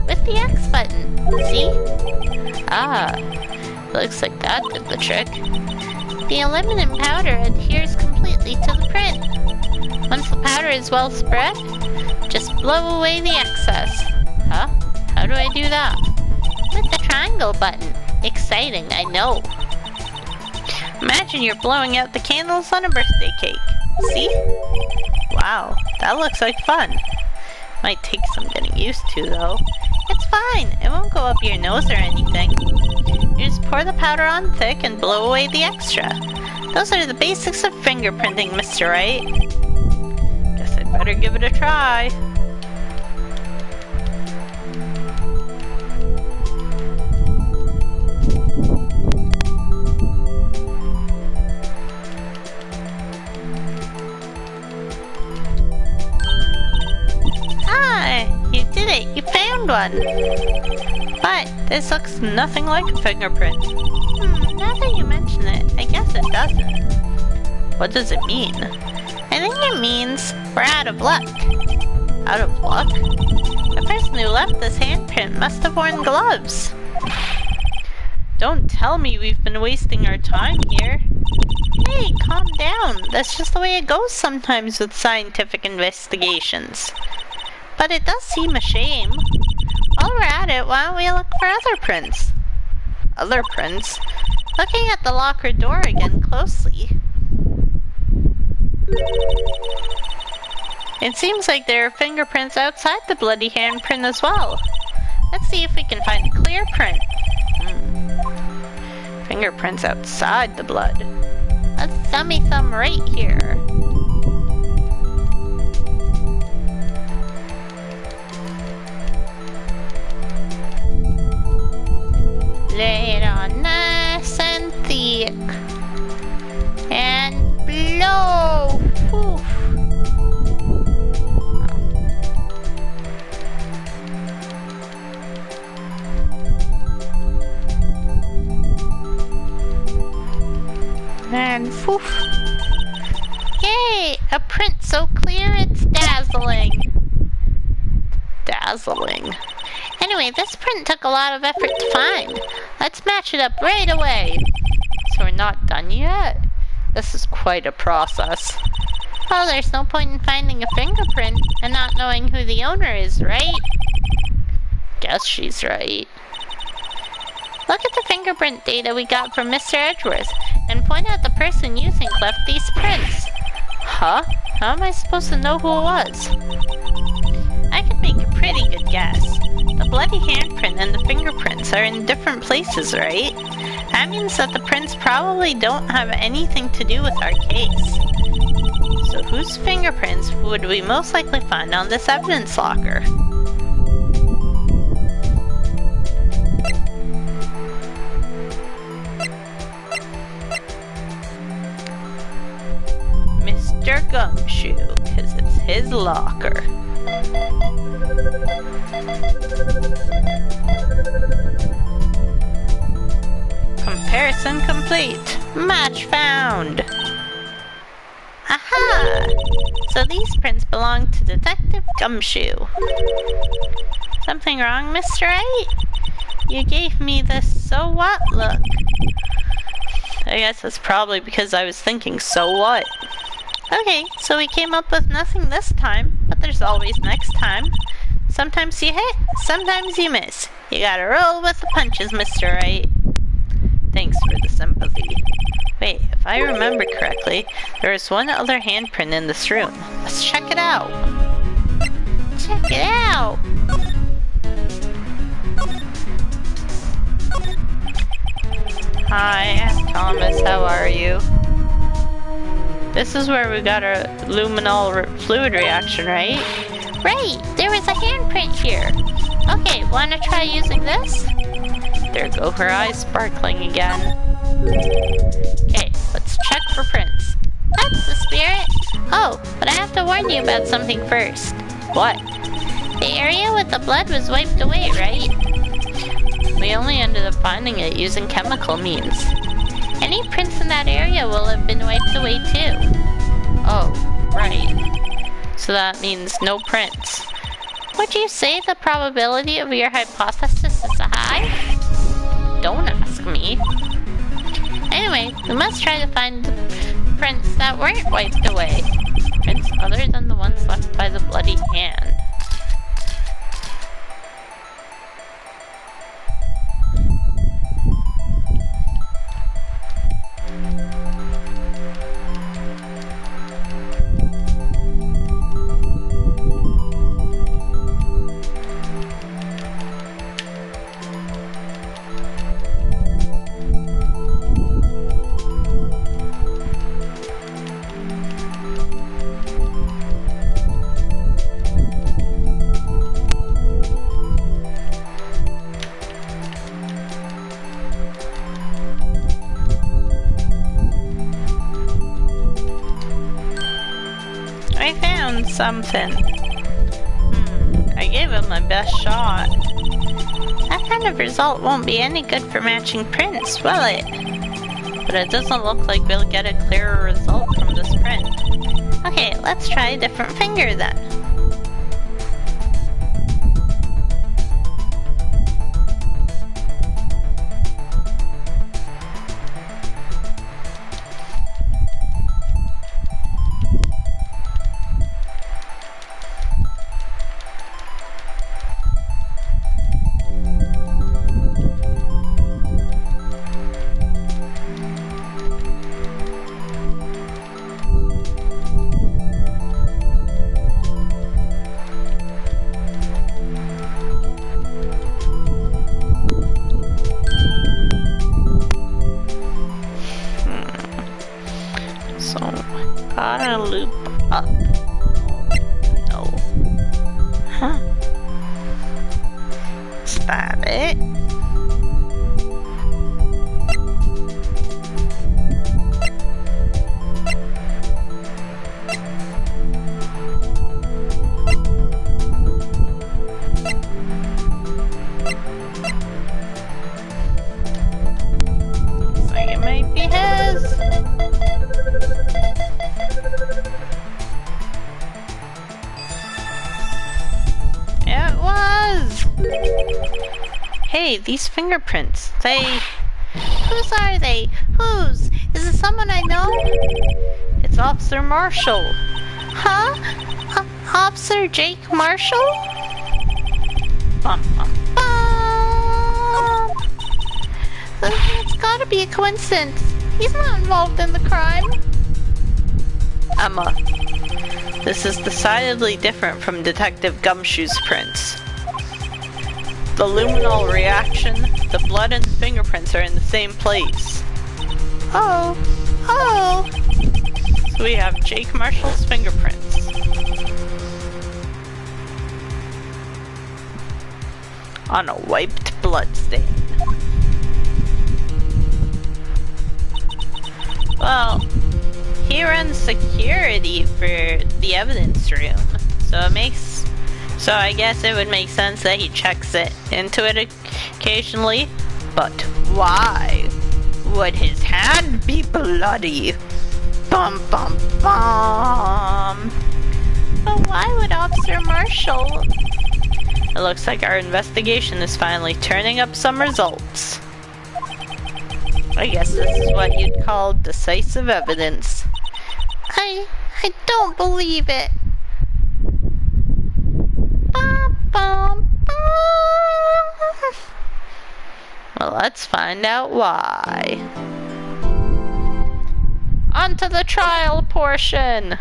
With the X button, see? Ah, looks like that did the trick. The aluminum powder adheres completely to the print. Once the powder is well spread, just blow away the excess. Huh? How do I do that? With the triangle button. Exciting, I know. Imagine you're blowing out the candles on a birthday cake. See? Wow, that looks like fun. Might take some getting used to, though. It's fine. It won't go up your nose or anything. You just pour the powder on thick and blow away the extra. Those are the basics of fingerprinting, Mr. Wright. Guess I'd better give it a try. You did it! You found one! But this looks nothing like a fingerprint. Now that you mention it, I guess it doesn't. What does it mean? I think it means we're out of luck. Out of luck? The person who left this handprint must have worn gloves. Don't tell me we've been wasting our time here. Hey, calm down. That's just the way it goes sometimes with scientific investigations. But it does seem a shame. While we're at it, why don't we look for other prints? Other prints? Looking at the locker door again closely. It seems like there are fingerprints outside the bloody handprint as well. Let's see if we can find a clear print. Fingerprints outside the blood. Let's thummy thumb right here. Lay it on nice and thick. And blow! Whew. And poof. Yay! A print so clear it's dazzling. Dazzling. Anyway, this print took a lot of effort to find. Let's match it up right away. So we're not done yet? This is quite a process. Well, there's no point in finding a fingerprint and not knowing who the owner is, right? Guess she's right. Look at the fingerprint data we got from Mr. Edgeworth and point out the person you think left these prints. Huh? How am I supposed to know who it was? I could make a pretty good guess. The bloody handprint and the fingerprints are in different places, right? That means that the prints probably don't have anything to do with our case. So whose fingerprints would we most likely find on this evidence locker? Mr. Gumshoe, because it's his locker. Comparison complete. Match found. Aha! So these prints belong to Detective Gumshoe. Something wrong, Mr. Wright? You gave me this so what look. I guess that's probably because I was thinking so what. Okay, so we came up with nothing this time, but there's always next time. Sometimes you hit, sometimes you miss. You gotta roll with the punches, Mr. Wright. Thanks for the sympathy. Wait, if I remember correctly, there is one other handprint in this room. Let's check it out. Check it out! Hi, Thomas, how are you? This is where we got our luminol fluid reaction, right? Right, there was a handprint here. Okay, wanna try using this? There go her eyes sparkling again. Okay, let's check for prints. That's the spirit. Oh, but I have to warn you about something first. What? The area with the blood was wiped away, right? We only ended up finding it using chemical means. Any prints in that area will have been wiped away too. Oh, right. So that means no prints. Would you say the probability of your hypothesis is high? Don't ask me. Anyway, we must try to find prints that weren't wiped away. Prints other than the ones left by the bloody hand. Something. I gave him my best shot. That kind of result won't be any good for matching prints, will it? But it doesn't look like we'll get a clearer result from this print. Okay, let's try a different finger then. Gotta loop up. No. Huh? Is that it? Looks like it might be his. Hey, these fingerprints, Whose are they? Whose? Is it someone I know? It's Officer Marshall. Huh? Officer Jake Marshall? Bum, bum, bum. It's gotta be a coincidence. He's not involved in the crime. Emma, this is decidedly different from Detective Gumshoe's prints. The luminol reaction, the blood and fingerprints are in the same place. Oh. So we have Jake Marshall's fingerprints. On a wiped bloodstain. Well, he runs security for the evidence room, so I guess it would make sense that he checks into it occasionally. But why would his hand be bloody? Bum bum bum. But why would Officer Marshall? It looks like our investigation is finally turning up some results. I guess this is what you'd call decisive evidence. I don't believe it. Ba-ba. Well, let's find out why. On to the trial portion!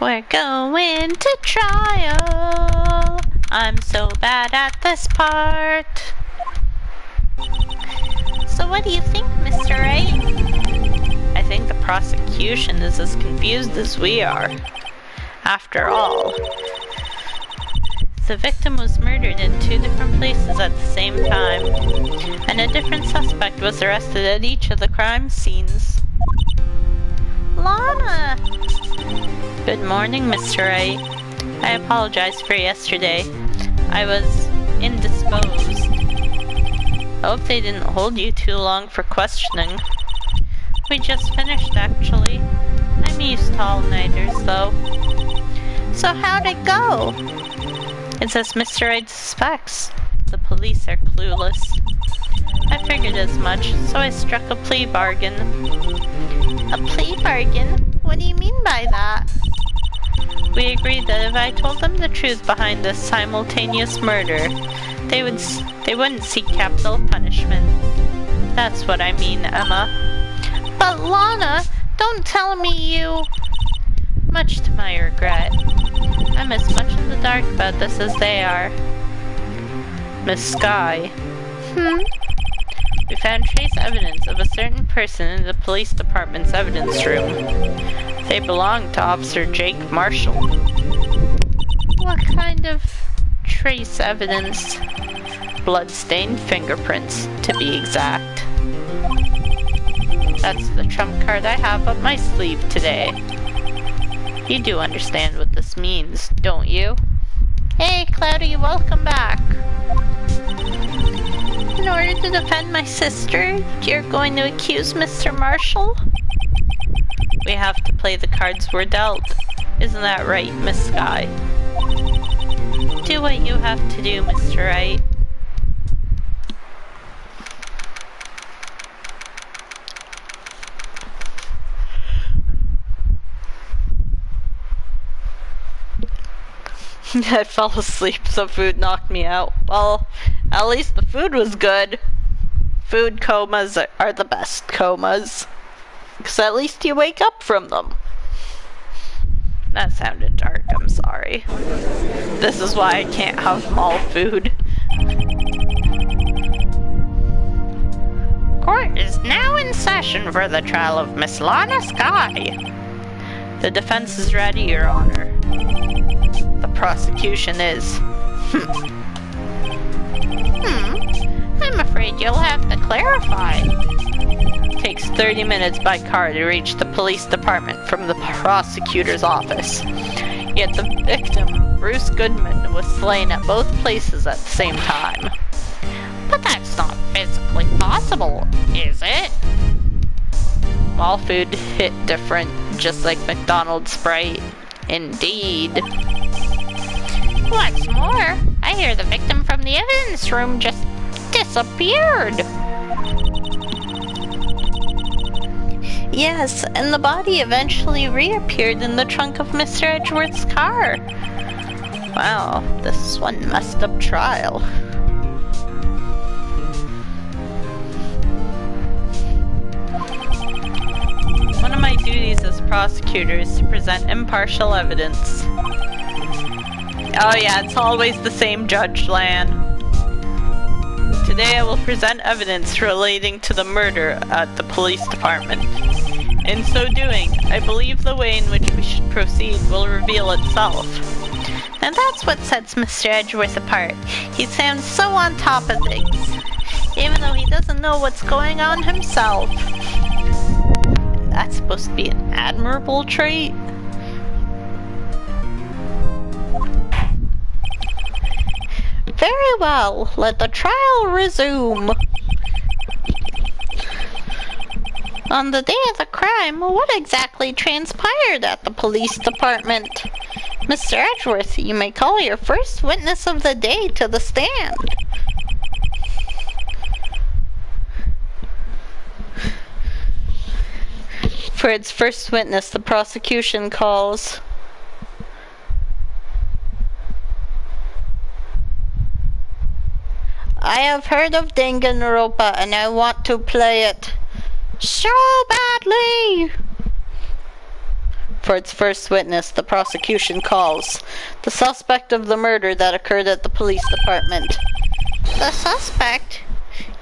We're going to trial. I'm so bad at this part. So what do you think, Mr. Wright? I think the prosecution is as confused as we are. After all, the victim was murdered in 2 different places at the same time, and a different suspect was arrested at each of the crime scenes. Lana! Good morning, Mr. Wright. I apologize for yesterday. I was indisposed. I hope they didn't hold you too long for questioning. We just finished, actually. I'm used to all-nighters, though. So how'd it go? It's as Mr. Wright suspects. The police are clueless. I figured as much, so I struck a plea bargain. A plea bargain? What do you mean by that? We agreed that if I told them the truth behind this simultaneous murder, they wouldn't seek capital punishment. That's what I mean, Emma. But Lana, don't tell me you... Much to my regret, I'm as much in the dark about this as they are. Miss Skye. We found trace evidence of a certain person in the police department's evidence room. They belong to Officer Jake Marshall. What kind of... Trace evidence. Blood-stained fingerprints, to be exact. That's the trump card I have up my sleeve today. You do understand what this means, don't you? Hey, Cloudy, welcome back. In order to defend my sister, you're going to accuse Mr. Marshall? We have to play the cards we're dealt. Isn't that right, Miss Skye? Do what you have to do, Mr. Wright. I fell asleep, so food knocked me out. Well, at least the food was good. Food comas are the best comas. Because at least you wake up from them. That sounded dark, I'm sorry. This is why I can't have mall food. Court is now in session for the trial of Miss Lana Skye. The defense is ready, Your Honor. The prosecution is. I'm afraid you'll have to clarify. Takes 30 minutes by car to reach the police department from the prosecutor's office. Yet the victim, Bruce Goodman, was slain at both places at the same time. But that's not physically possible, is it? Mall food hit different, just like McDonald's Sprite. Indeed. What's more, I hear the victim from the evidence room just disappeared. Yes, and the body eventually reappeared in the trunk of Mr. Edgeworth's car. Wow, this is one messed up trial. One of my duties as prosecutor is to present impartial evidence. Oh yeah, it's always the same, Judge Lan. Today I will present evidence relating to the murder at the police department. In so doing, I believe the way in which we should proceed will reveal itself. And that's what sets Mr. Edgeworth apart. He sounds so on top of things, even though he doesn't know what's going on himself. That's supposed to be an admirable trait? Very well, let the trial resume. On the day of the crime, what exactly transpired at the police department? Mr. Edgeworth, you may call your first witness of the day to the stand. For its first witness, the prosecution calls. I have heard of Danganronpa and I want to play it so badly. For its first witness, the prosecution calls the suspect of the murder that occurred at the police department. The suspect?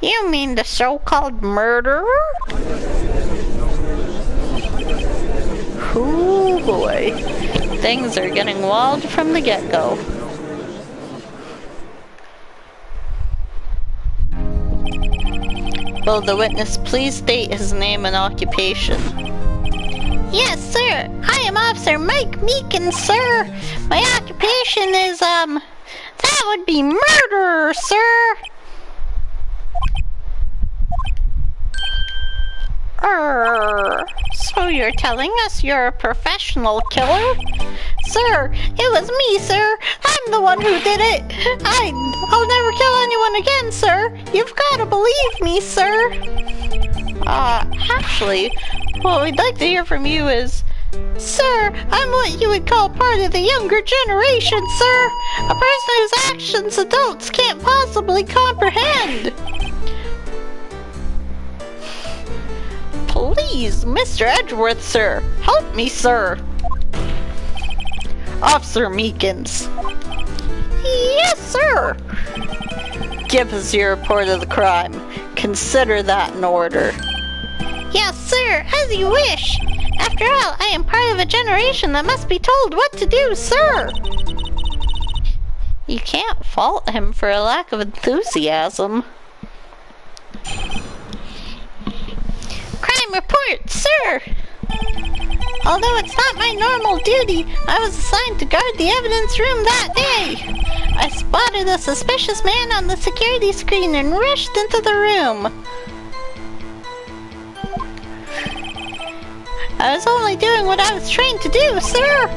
You mean the so-called murderer? Oh boy. Things are getting wild from the get-go. Will the witness please state his name and occupation? Yes, sir. I am Officer Mike Meekins, sir. My occupation is, that would be murderer, sir. So you're telling us you're a professional killer? Sir, it was me, sir. I'm the one who did it. I'll never kill anyone again, sir. You've got to believe me, sir. Actually, what we'd like to hear from you is, sir, I'm what you would call part of the younger generation, sir. A person whose actions adults can't possibly comprehend. Please, Mr. Edgeworth, sir, help me, sir. Officer Meekins. Yes, sir. Give us your report of the crime. Consider that in order. Yes, sir, as you wish. After all, I am part of a generation that must be told what to do, sir. You can't fault him for a lack of enthusiasm. Crime report, sir. Although it's not my normal duty, I was assigned to guard the evidence room that day. I spotted a suspicious man on the security screen and rushed into the room. I was only doing what I was trained to do, sir.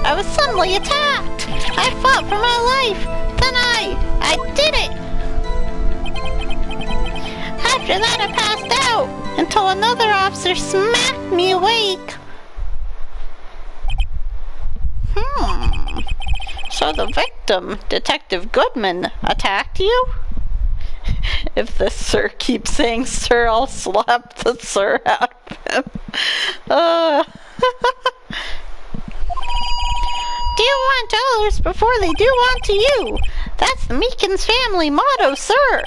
I was suddenly attacked. I fought for my life. Then I did it. After that, I passed out until another officer smacked me awake. So the victim, Detective Goodman, attacked you? If this sir keeps saying sir, I'll slap the sir out of him. Do you want dollars before they do want to you? That's the Meekins family motto, sir.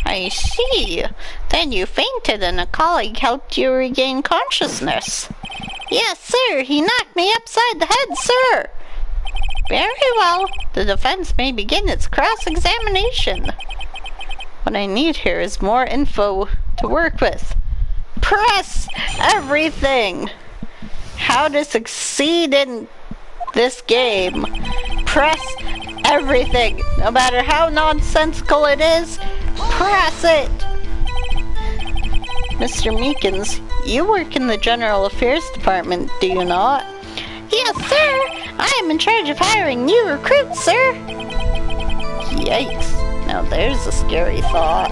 I see. Then you fainted and a colleague helped you regain consciousness. Yes, sir. He knocked me upside the head, sir. Very well. The defense may begin its cross-examination. What I need here is more info to work with. Press everything. How to succeed in this game. Press everything. No matter how nonsensical it is, press it. Mr. Meekins, you work in the General Affairs Department, do you not? Yes, sir. I am in charge of hiring new recruits, sir. Yikes. Now there's a scary thought.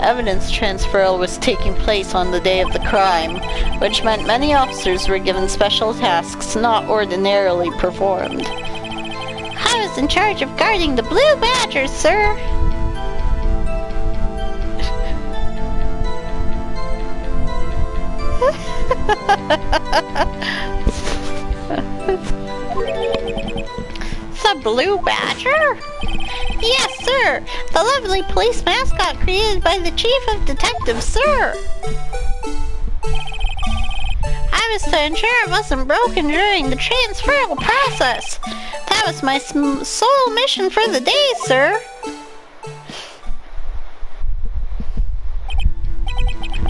Evidence transferal was taking place on the day of the crime, which meant many officers were given special tasks not ordinarily performed. I was in charge of guarding the Blue Badgers, sir. The Blue Badger? Yes, sir. The lovely police mascot created by the Chief of Detectives, sir. I was to ensure it wasn't broken during the transferal process. That was my sole mission for the day, sir.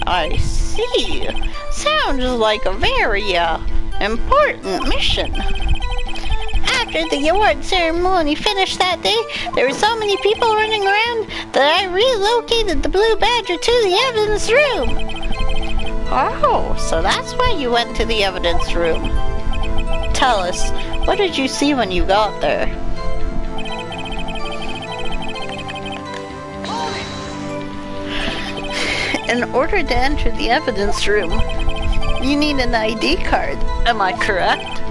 I see. Sounds like a very, important mission. After the award ceremony finished that day, there were so many people running around that I relocated the Blue Badger to the evidence room. Oh, so that's why you went to the evidence room. Tell us, what did you see when you got there? in order to enter the evidence room, you need an ID card. Am I correct?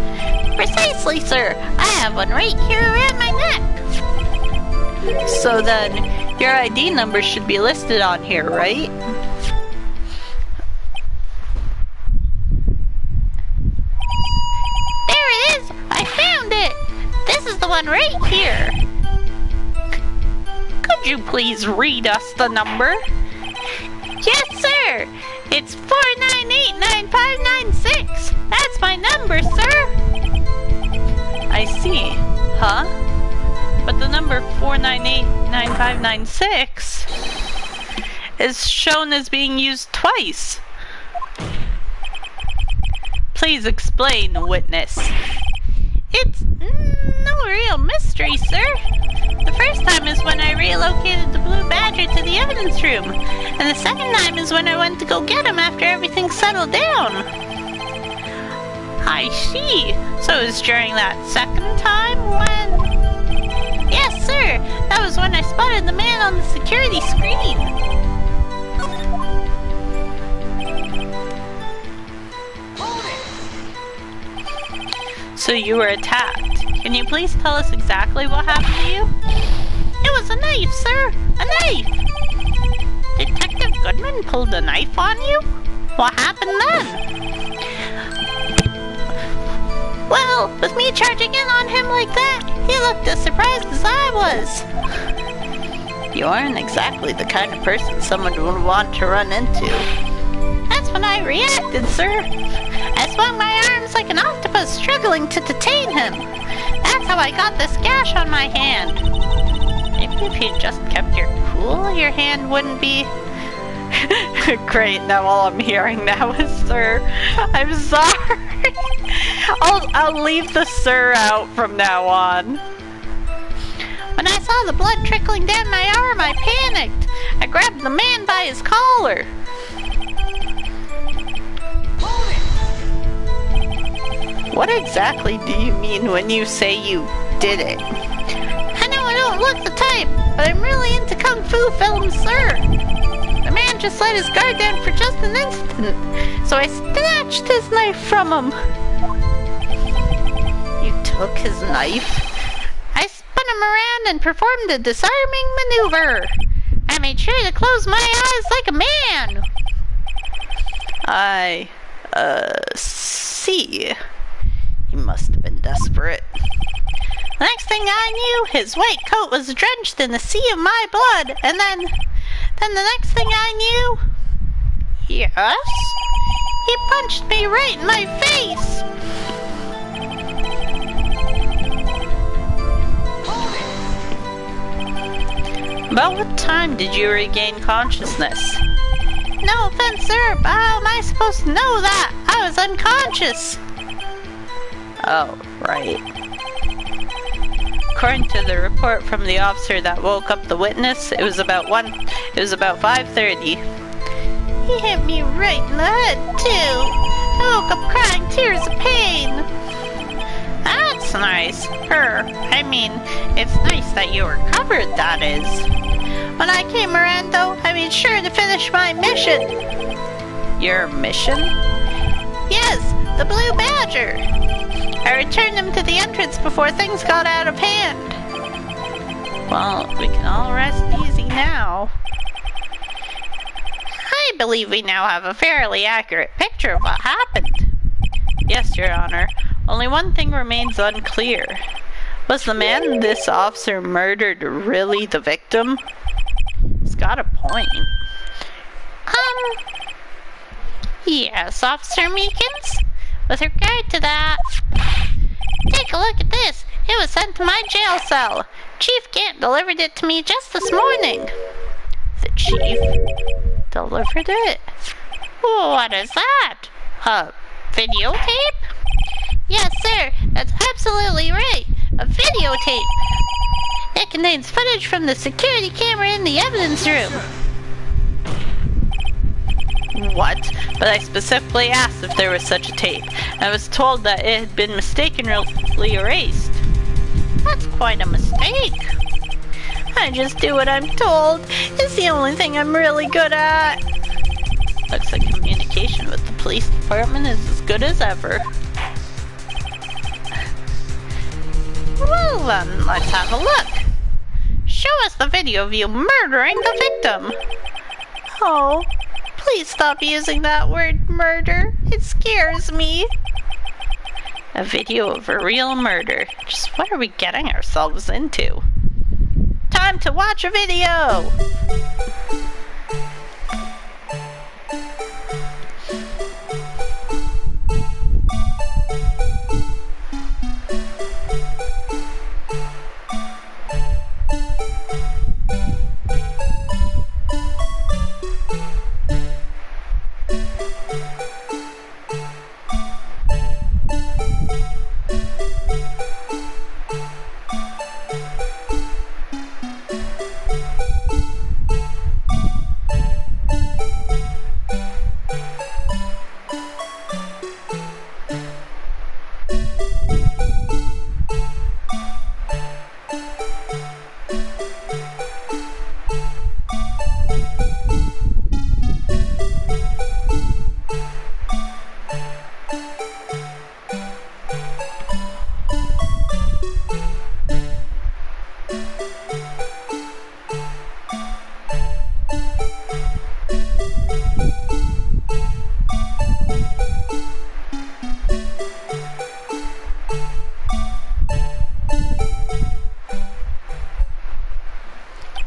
Precisely, sir. I have one right here around my neck. So then, your ID number should be listed on here, right? There it is! I found it! This is the one right here. Could you please read us the number? Yes, sir! It's 4989596! That's my number, sir! I see. Huh? But the number 4989596 is shown as being used twice. Please explain, witness. It's no real mystery, sir. The first time is when I relocated the Blue Badger to the evidence room, and the second time is when I went to go get him after everything settled down. I see. So it was during that second time when... Yes, sir. That was when I spotted the man on the security screen. So you were attacked. Can you please tell us exactly what happened to you? It was a knife, sir. A knife. Detective Goodman pulled a knife on you? What happened then? Well, with me charging in on him like that, he looked as surprised as I was. You aren't exactly the kind of person someone would want to run into. That's when I reacted, sir. I swung my arms like an octopus struggling to detain him. That's how I got this gash on my hand. Maybe if you just kept your cool, your hand wouldn't be... Great, now all I'm hearing now is sir. I'm sorry. I'll leave the sir out from now on. When I saw the blood trickling down my arm, I panicked. I grabbed the man by his collar. What exactly do you mean when you say you did it? I know I don't look the type, but I'm really into kung fu films, sir. The man just let his guard down for just an instant, so I snatched his knife from him. You took his knife? I spun him around and performed a disarming maneuver. I made sure to close my eyes like a man. I, see. He must have been desperate. The next thing I knew, his white coat was drenched in a sea of my blood, and then the next thing I knew... Yes? He punched me right in my face! About what time did you regain consciousness? No offense, sir, but how am I supposed to know that? I was unconscious! Oh, right. According to the report from the officer that woke up the witness, it was about 5:30. He hit me right in the head, too. I woke up crying tears of pain. That's nice. I mean, it's nice that you recovered, that is. When I came around, though, I made sure to finish my mission. Your mission? Yes, the Blue Badger. I returned him to the entrance before things got out of hand. Well, we can all rest easy now. I believe we now have a fairly accurate picture of what happened. Yes, Your Honor. Only one thing remains unclear. Was the man this officer murdered really the victim? He's got a point. Yes, Officer Meekins? With regard to that... Take a look at this. It was sent to my jail cell. Chief Gant delivered it to me just this morning. The chief delivered it? What is that? A videotape? Yes, sir. That's absolutely right. A videotape. It contains footage from the security camera in the evidence room. What? But I specifically asked if there was such a tape. I was told that it had been mistakenly erased. That's quite a mistake. I just do what I'm told. It's the only thing I'm really good at. Looks like communication with the police department is as good as ever. Well then, let's have a look. Show us the video of you murdering the victim. Oh, please stop using that word, murder. It scares me. A video of a real murder. Just what are we getting ourselves into? Time to watch a video!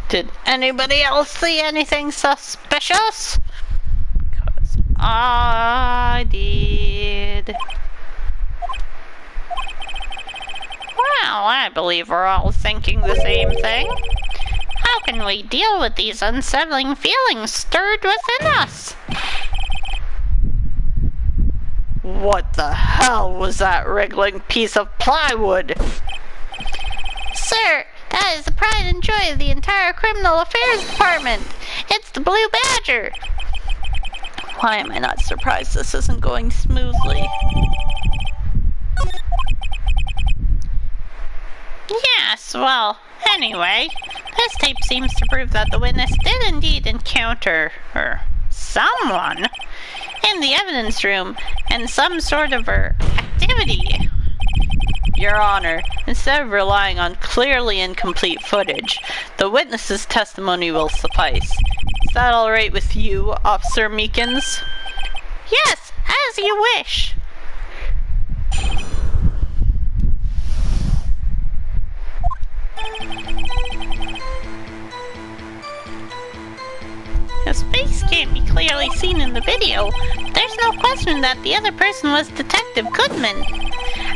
Did anybody else see anything suspicious? 'Cause I did. Well, I believe we're all thinking the same thing. How can we deal with these unsettling feelings stirred within us? What the hell was that wriggling piece of plywood? Sir, that is the pride and joy of the entire Criminal Affairs Department. It's the Blue Badger. Why am I not surprised this isn't going smoothly? Yes, well, anyway, this tape seems to prove that the witness did indeed encounter someone in the evidence room and some sort of activity. Your Honor, instead of relying on clearly incomplete footage, the witness's testimony will suffice. Is that all right with you, Officer Meekins? Yes, as you wish. His face can't be clearly seen in the video. There's no question that the other person was Detective Goodman.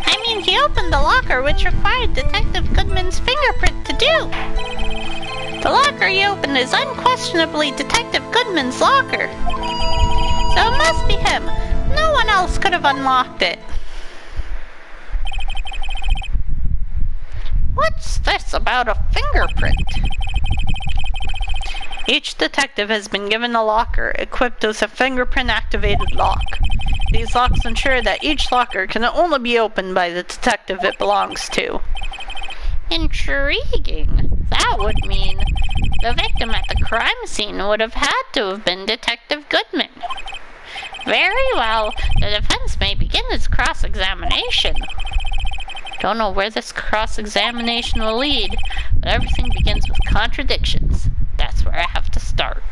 I mean, he opened the locker, which required Detective Goodman's fingerprint to do. The locker he opened is unquestionably Detective Goodman's locker. So it must be him. No one else could have unlocked it. What's this about a fingerprint? Each detective has been given a locker equipped with a fingerprint-activated lock. These locks ensure that each locker can only be opened by the detective it belongs to. Intriguing. That would mean the victim at the crime scene would have had to have been Detective Goodman. Very well, the defense may begin its cross-examination. Don't know where this cross-examination will lead, but everything begins with contradictions. That's where I have to start.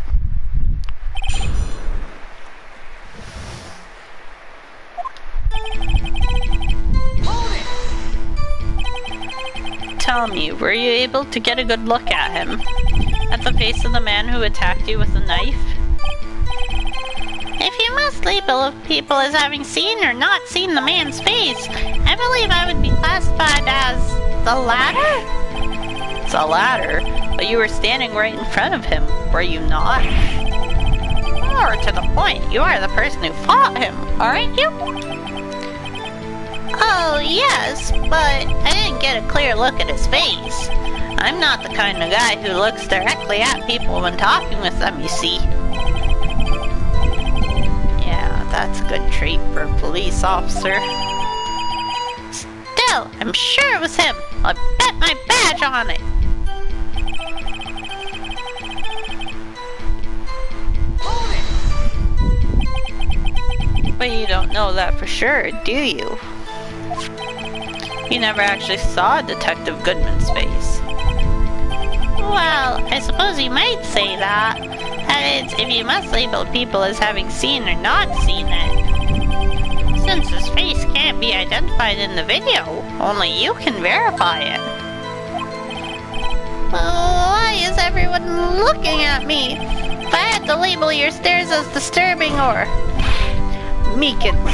Tell me, were you able to get a good look at him? At the face of the man who attacked you with a knife? If you must label people as having seen or not seen the man's face, I believe I would be classified as the latter? The latter? But you were standing right in front of him, were you not? More to the point, you are the person who fought him, aren't you? Oh, yes, but I didn't get a clear look at his face. I'm not the kind of guy who looks directly at people when talking with them, you see. Yeah, that's a good trait for a police officer. Still, I'm sure it was him. I'll bet my badge on it. But you don't know that for sure, do you? You never actually saw Detective Goodman's face. Well, I suppose you might say that. That is, if you must label people as having seen or not seen it. Since his face can't be identified in the video, only you can verify it. Why is everyone looking at me? If I had to label your stares as disturbing or... Meekins.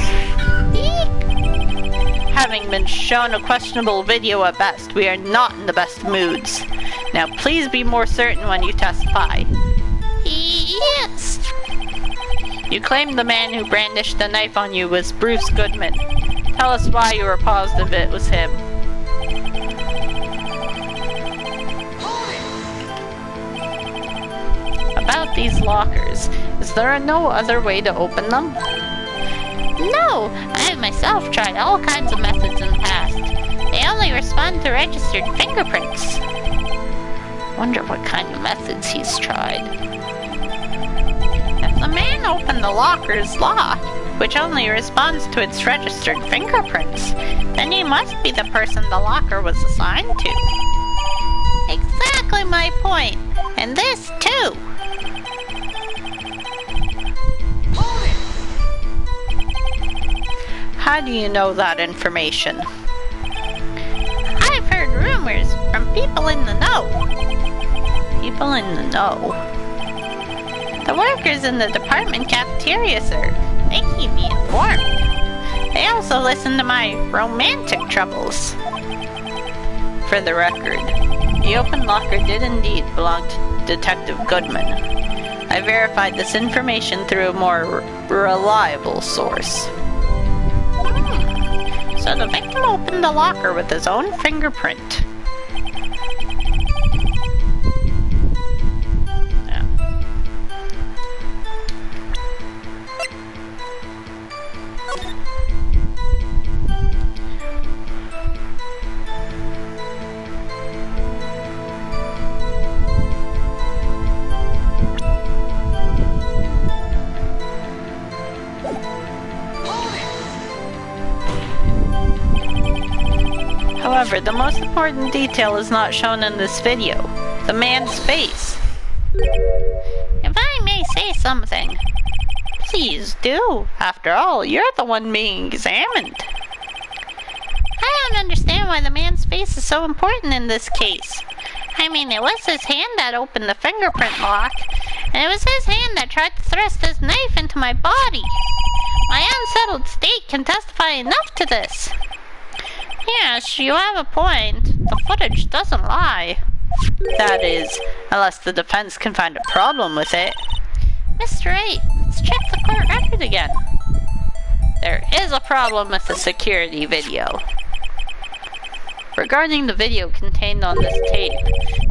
Having been shown a questionable video at best, we are not in the best moods. Now please be more certain when you testify. Yes. You claimed the man who brandished the knife on you was Bruce Goodman. Tell us why you were positive it was him. About these lockers, is there no other way to open them? No, I have myself tried all kinds of methods in the past. They only respond to registered fingerprints. Wonder what kind of methods he's tried. If the man opened the locker's lock, which only responds to its registered fingerprints, then he must be the person the locker was assigned to. Exactly my point. And this too. How do you know that information? I've heard rumors from people in the know. People in the know? The workers in the department cafeteria, sir. They keep me informed. They also listen to my romantic troubles. For the record, the open locker did indeed belong to Detective Goodman. I verified this information through a more reliable source. So the victim opened the locker with his own fingerprint. However, the most important detail is not shown in this video. The man's face. If I may say something. Please do. After all, you're the one being examined. I don't understand why the man's face is so important in this case. I mean, it was his hand that opened the fingerprint lock, and it was his hand that tried to thrust his knife into my body. My unsettled state can testify enough to this. Yes, you have a point. The footage doesn't lie. That is, unless the defense can find a problem with it. Mr. Wright, let's check the court record again. There is a problem with the security video. Regarding the video contained on this tape,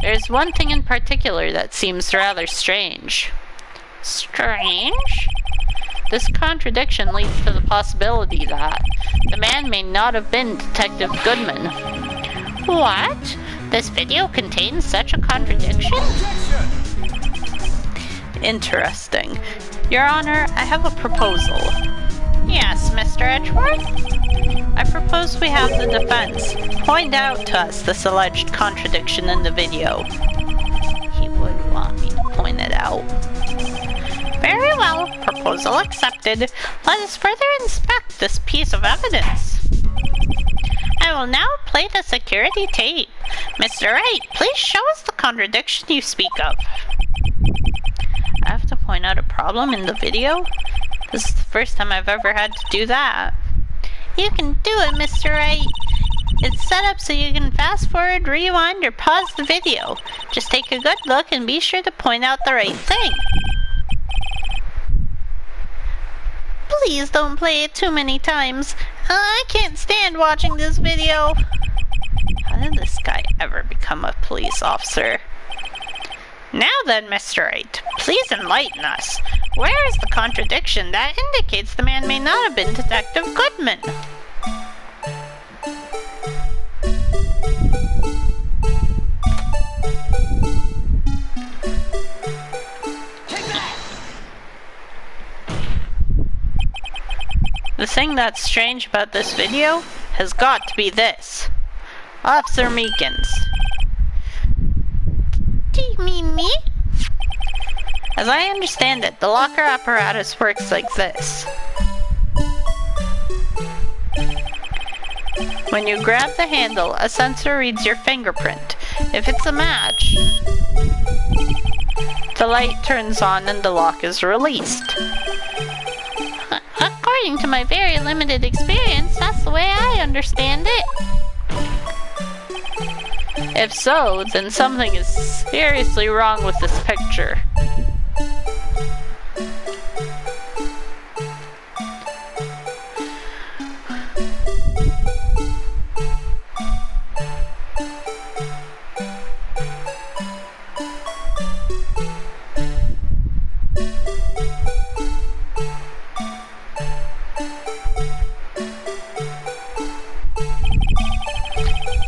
there is one thing in particular that seems rather strange. Strange? This contradiction leads to the possibility that the man may not have been Detective Goodman. What? This video contains such a contradiction? Interesting. Your Honor, I have a proposal. Yes, Mr. Edgeworth? I propose we have the defense point out to us this alleged contradiction in the video. He would want me to point it out. Very well, proposal accepted. Let us further inspect this piece of evidence. I will now play the security tape. Mr. Wright, please show us the contradiction you speak of. I have to point out a problem in the video? This is the first time I've ever had to do that. You can do it, Mr. Wright. It's set up so you can fast forward, rewind, or pause the video. Just take a good look and be sure to point out the right thing. Please don't play it too many times. I can't stand watching this video. How did this guy ever become a police officer? Now then, Mr. Wright, please enlighten us. Where is the contradiction that indicates the man may not have been Detective Goodman? that's strange about this video has got to be this. Officer Meekins. Do you mean me? As I understand it, the locker apparatus works like this. When you grab the handle, a sensor reads your fingerprint. If it's a match, the light turns on and the lock is released. According to my very limited experience, that's the way I understand it. If so, then something is seriously wrong with this picture.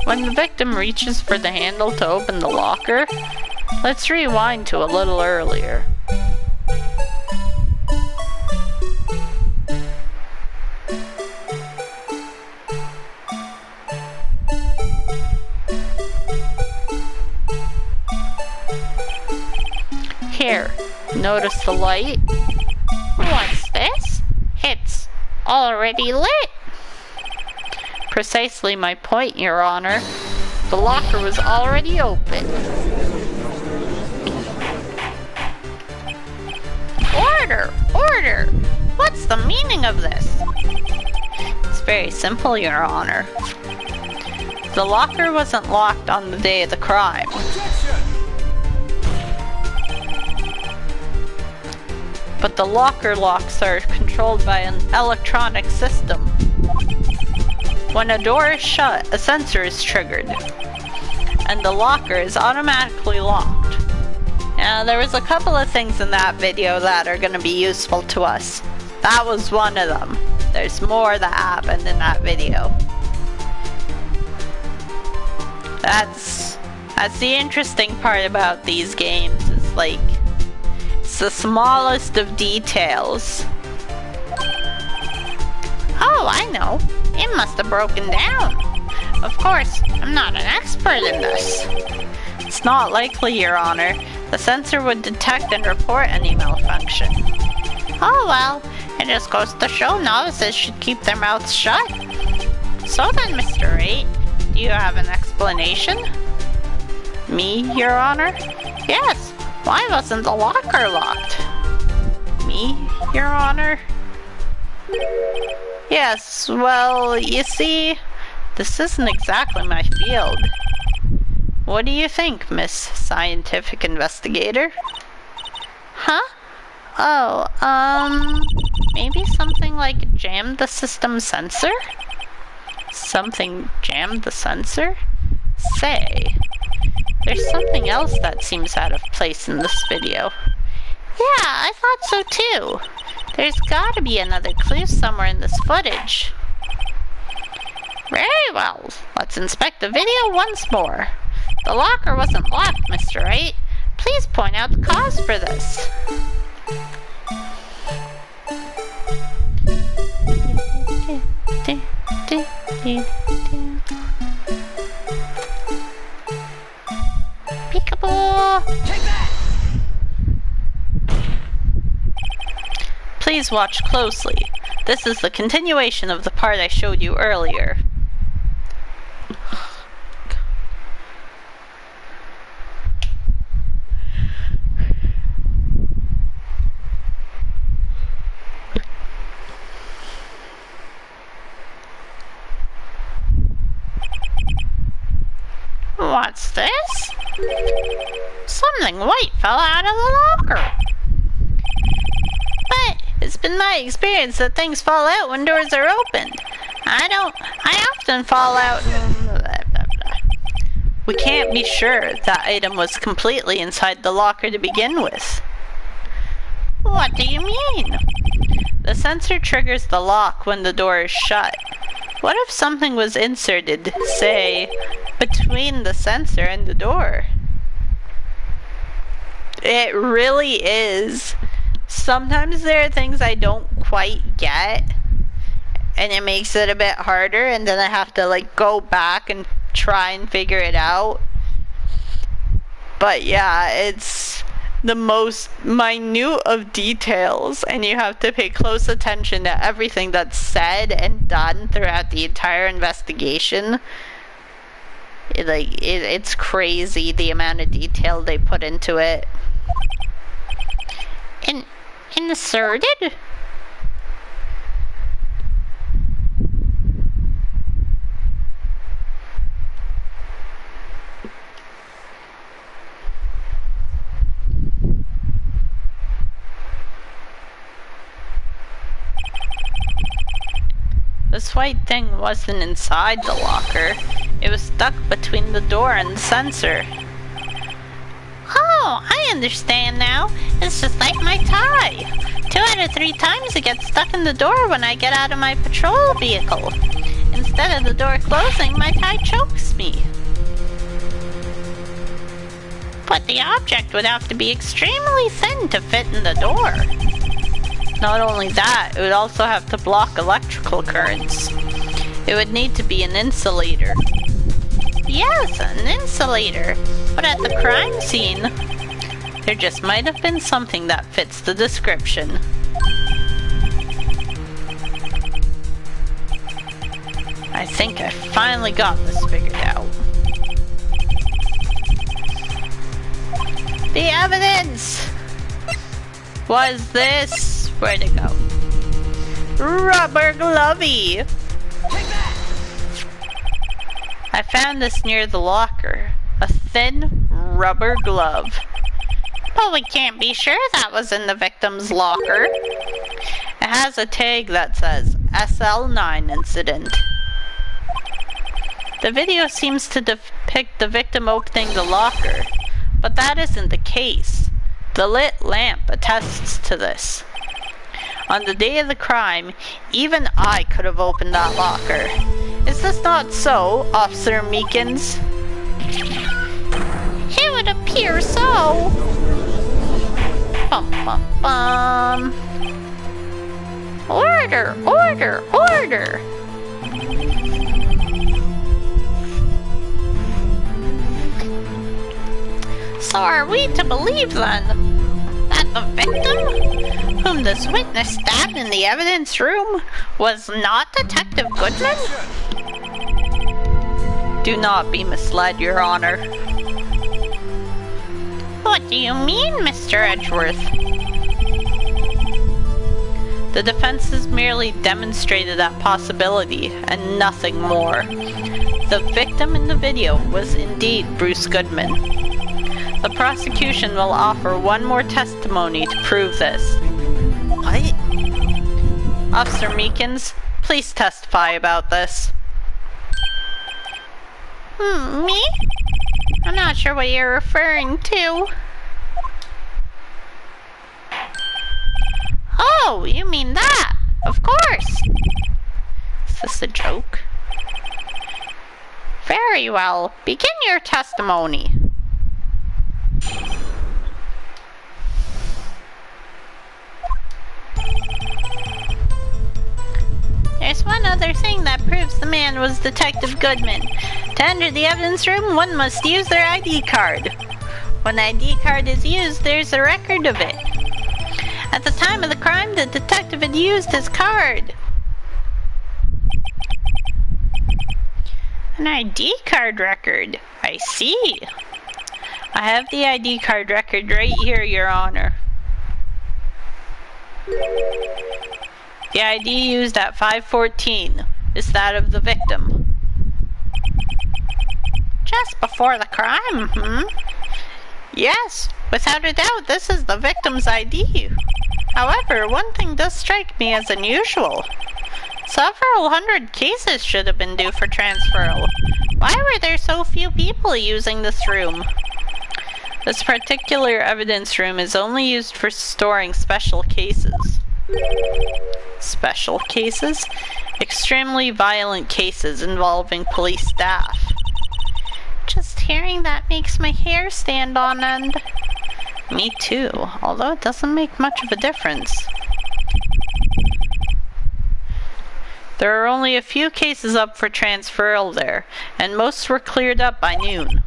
When the victim reaches for the handle to open the locker, let's rewind to a little earlier. Here, notice the light? What's this? It's already lit. Precisely my point, Your Honor. The locker was already open. Order! Order! What's the meaning of this? It's very simple, Your Honor. The locker wasn't locked on the day of the crime. Objection! But the locker locks are controlled by an electronic system. When a door is shut, a sensor is triggered, and the locker is automatically locked. Now, there was a couple of things in that video that are going to be useful to us. That was one of them. There's more that happened in that video. That's the interesting part about these games, is like, it's the smallest of details. Oh, I know. It must have broken down. Of course, I'm not an expert in this. It's not likely, Your Honor. The sensor would detect and report any malfunction. Oh well, it just goes to show novices should keep their mouths shut. So then, Mr. Wright, do you have an explanation? Me, Your Honor? Yes. Why wasn't the locker locked? Me, Your Honor? Yes, well, you see, this isn't exactly my field. What do you think, Miss Scientific Investigator? Huh? Oh, maybe something like jam the system sensor? Something jammed the sensor? Say, there's something else that seems out of place in this video. Yeah, I thought so too. There's gotta be another clue somewhere in this footage. Very well, let's inspect the video once more. The locker wasn't locked, Mr. Wright. Please point out the cause for this. Peekaboo! Take that! Please watch closely. This is the continuation of the part I showed you earlier. What's this? Something white fell out of the locker. But it's been my experience that things fall out when doors are opened. I often fall out. We can't be sure that item was completely inside the locker to begin with. What do you mean? The sensor triggers the lock when the door is shut. What if something was inserted, say, between the sensor and the door? It really is. Sometimes there are things I don't quite get, and it makes it a bit harder, and then I have to like go back and try and figure it out. But yeah, it's the most minute of details, and you have to pay close attention to everything that's said and done throughout the entire investigation. It's crazy the amount of detail they put into it. Inserted? This white thing wasn't inside the locker. It was stuck between the door and the sensor. Oh, I understand now. It's just like my tie. 2 out of 3 times it gets stuck in the door when I get out of my patrol vehicle. Instead of the door closing, my tie chokes me. But the object would have to be extremely thin to fit in the door. Not only that, it would also have to block electrical currents. It would need to be an insulator. Yes, an insulator. But at the crime scene, there just might have been something that fits the description. I think I finally got this figured out. The evidence! Was this? Where'd it go? Rubber glovey! I found this near the locker. A thin rubber glove. But we can't be sure that was in the victim's locker. It has a tag that says SL9 incident. The video seems to depict the victim opening the locker, but that isn't the case. The lit lamp attests to this. On the day of the crime, even I could have opened that locker. Is this not so, Officer Meekins? It would appear so. Bum bum bum. Order, order, order. So are we to believe then that the victim, whom this witness stabbed in the evidence room, was not Detective Goodman? Do not be misled, Your Honor. What do you mean, Mr. Edgeworth? The defense has merely demonstrated that possibility, and nothing more. The victim in the video was indeed Bruce Goodman. The prosecution will offer one more testimony to prove this. What? Officer Meekins, please testify about this. Me? I'm not sure what you're referring to. Oh, you mean that? Of course. Is this a joke? Very well. Begin your testimony. There's one other thing that proves the man was Detective Goodman. To enter the evidence room, one must use their ID card. When an ID card is used, there's a record of it. At the time of the crime, the detective had used his card. An ID card record. I see. I have the ID card record right here, Your Honor. The ID used at 5:14 is that of the victim. Just before the crime, Yes, without a doubt, this is the victim's ID. However, one thing does strike me as unusual. Several hundred cases should have been due for transferal. Why were there so few people using this room? This particular evidence room is only used for storing special cases. Special cases? Extremely violent cases involving police staff. Just hearing that makes my hair stand on end. Me too, although it doesn't make much of a difference. There are only a few cases up for transferal there, and most were cleared up by noon.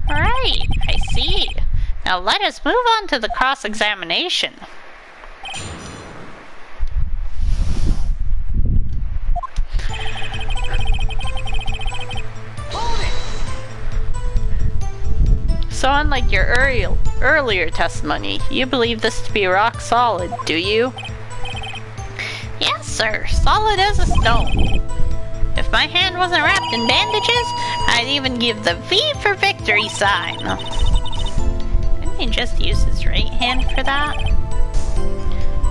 Right, I see. Now let us move on to the cross-examination. So unlike your earlier testimony, you believe this to be rock solid, do you? Yes, sir, solid as a stone. If my hand wasn't wrapped in bandages, I'd even give the V for victory sign. Didn't he just use his right hand for that?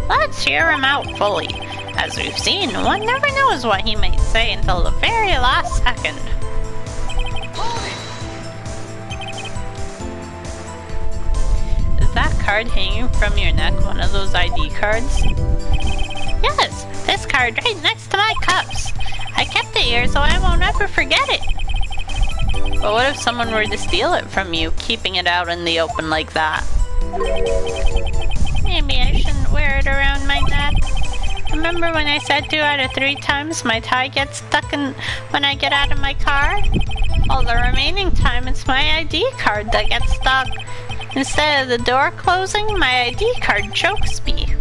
Let's hear him out fully. As we've seen, one never knows what he might say until the very last second. Is that card hanging from your neck one of those ID cards? Yes, this card right next to my cups. I kept it here so I won't ever forget it. But what if someone were to steal it from you, keeping it out in the open like that? Maybe I shouldn't wear it around my neck. Remember when I said 2 out of 3 times my tie gets stuck in when I get out of my car? Well, the remaining time it's my ID card that gets stuck. Instead of the door closing, my ID card chokes me.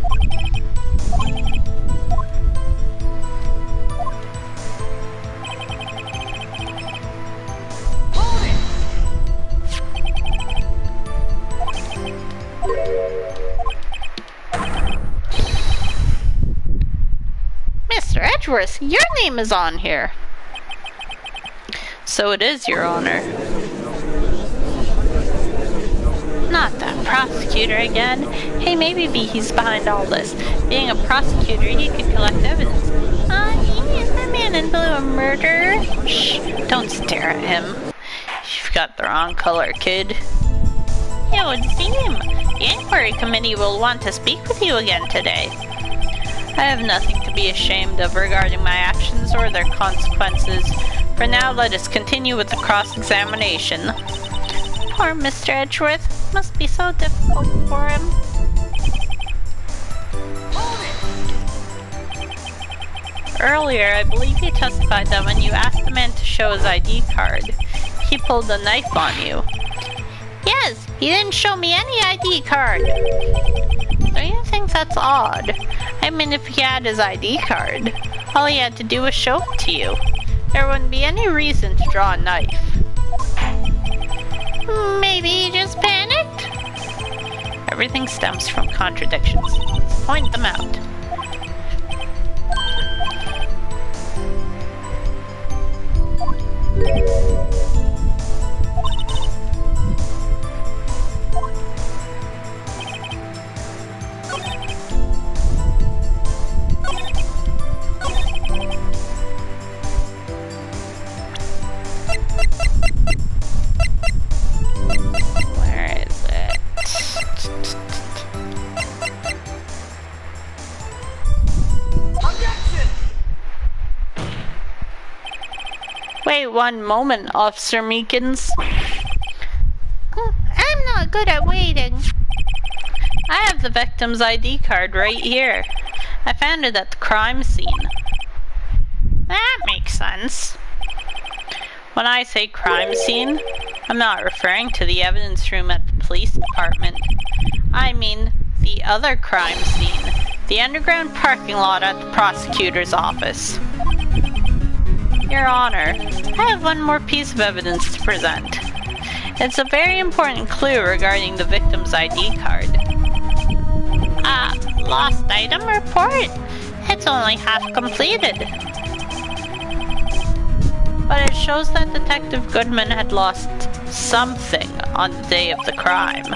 Mr. Edgeworth, your name is on here. So it is, Your Honor. Not that prosecutor again. Hey, maybe he's behind all this. Being a prosecutor, he could collect evidence. Is the man in blue a murderer? Shh, don't stare at him. You've got the wrong color, kid. It would seem. The inquiry committee will want to speak with you again today. I have nothing to be ashamed of regarding my actions or their consequences. For now, let us continue with the cross-examination. Poor Mr. Edgeworth. Must be so difficult for him. Earlier, I believe you testified that when you asked the man to show his ID card, he pulled a knife on you. Yes, he didn't show me any ID card. Don't you think that's odd? I mean, if he had his ID card, all he had to do was show it to you. There wouldn't be any reason to draw a knife. Maybe he just panicked? Everything stems from contradictions. Let's point them out. Where is it? Objection! Wait one moment, Officer Meekins. I'm not good at waiting. I have the victim's ID card right here. I found it at the crime scene. That makes sense. When I say crime scene, I'm not referring to the evidence room at the police department. I mean the other crime scene, the underground parking lot at the prosecutor's office. Your Honor, I have one more piece of evidence to present. It's a very important clue regarding the victim's ID card. Lost item report? It's only half completed. But it shows that Detective Goodman had lost something on the day of the crime.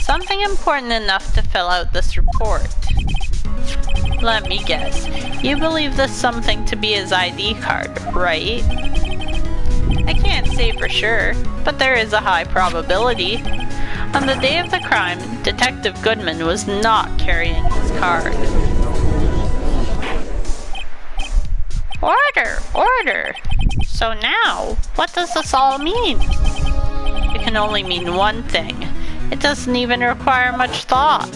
Something important enough to fill out this report. Let me guess. You believe this something to be his ID card, right? I can't say for sure, but there is a high probability. On the day of the crime, Detective Goodman was not carrying his card. Order! Order! So now, what does this all mean? It can only mean one thing. It doesn't even require much thought.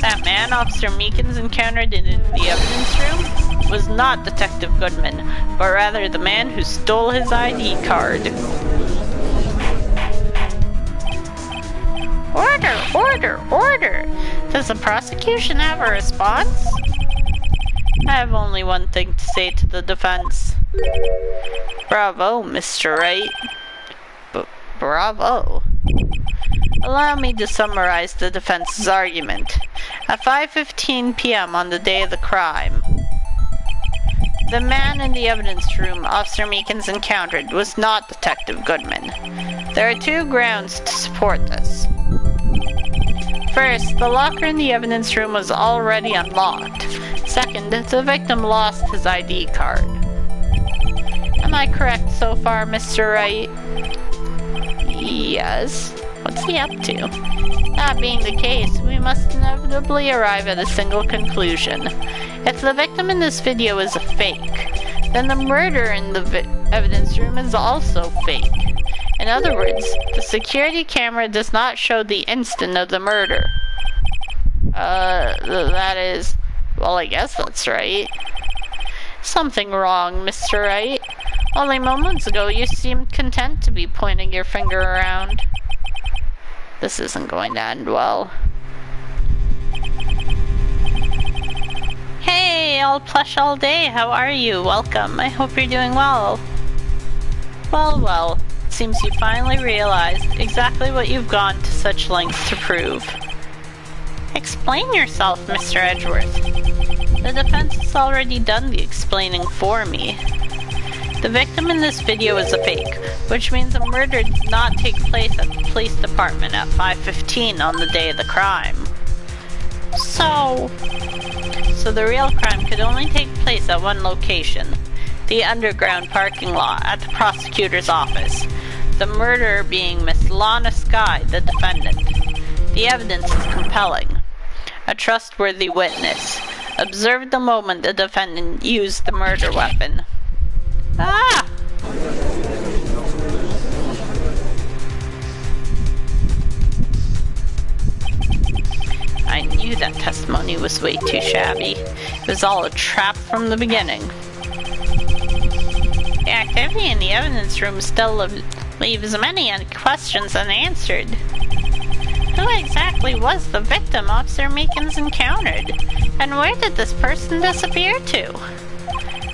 That man Officer Meekins encountered in the evidence room? was not Detective Goodman, but rather the man who stole his ID card. Order, order, order! Does the prosecution have a response? I have only one thing to say to the defense. Bravo, Mr. Wright. Bravo. Allow me to summarize the defense's argument. At 5:15 p.m. on the day of the crime, the man in the evidence room Officer Meekins encountered was not Detective Goodman. There are two grounds to support this. First, the locker in the evidence room was already unlocked. Second, the victim lost his ID card. Am I correct so far, Mr. Wright? Yes. What's he up to? That being the case, we must inevitably arrive at a single conclusion. If the victim in this video is a fake, then the murder in the evidence room is also fake. In other words, the security camera does not show the instant of the murder. That is... Well, I guess that's right. Something wrong, Mr. Wright. Only moments ago you seemed content to be pointing your finger around. This isn't going to end well. Hey, all plush all day, how are you? Welcome, I hope you're doing well. Well, it seems you finally realized exactly what you've gone to such lengths to prove. Explain yourself, Mr. Edgeworth. The defense has already done the explaining for me. The victim in this video is a fake, which means a murder did not take place at the police department at 5:15 on the day of the crime. So the real crime could only take place at one location, the underground parking lot at the prosecutor's office, the murderer being Miss Lana Skye, the defendant. The evidence is compelling. A trustworthy witness observed the moment the defendant used the murder weapon. Ah! I knew that testimony was way too shabby. It was all a trap from the beginning. The activity in the evidence room still leaves many questions unanswered. Who exactly was the victim Officer Meekins encountered? And where did this person disappear to?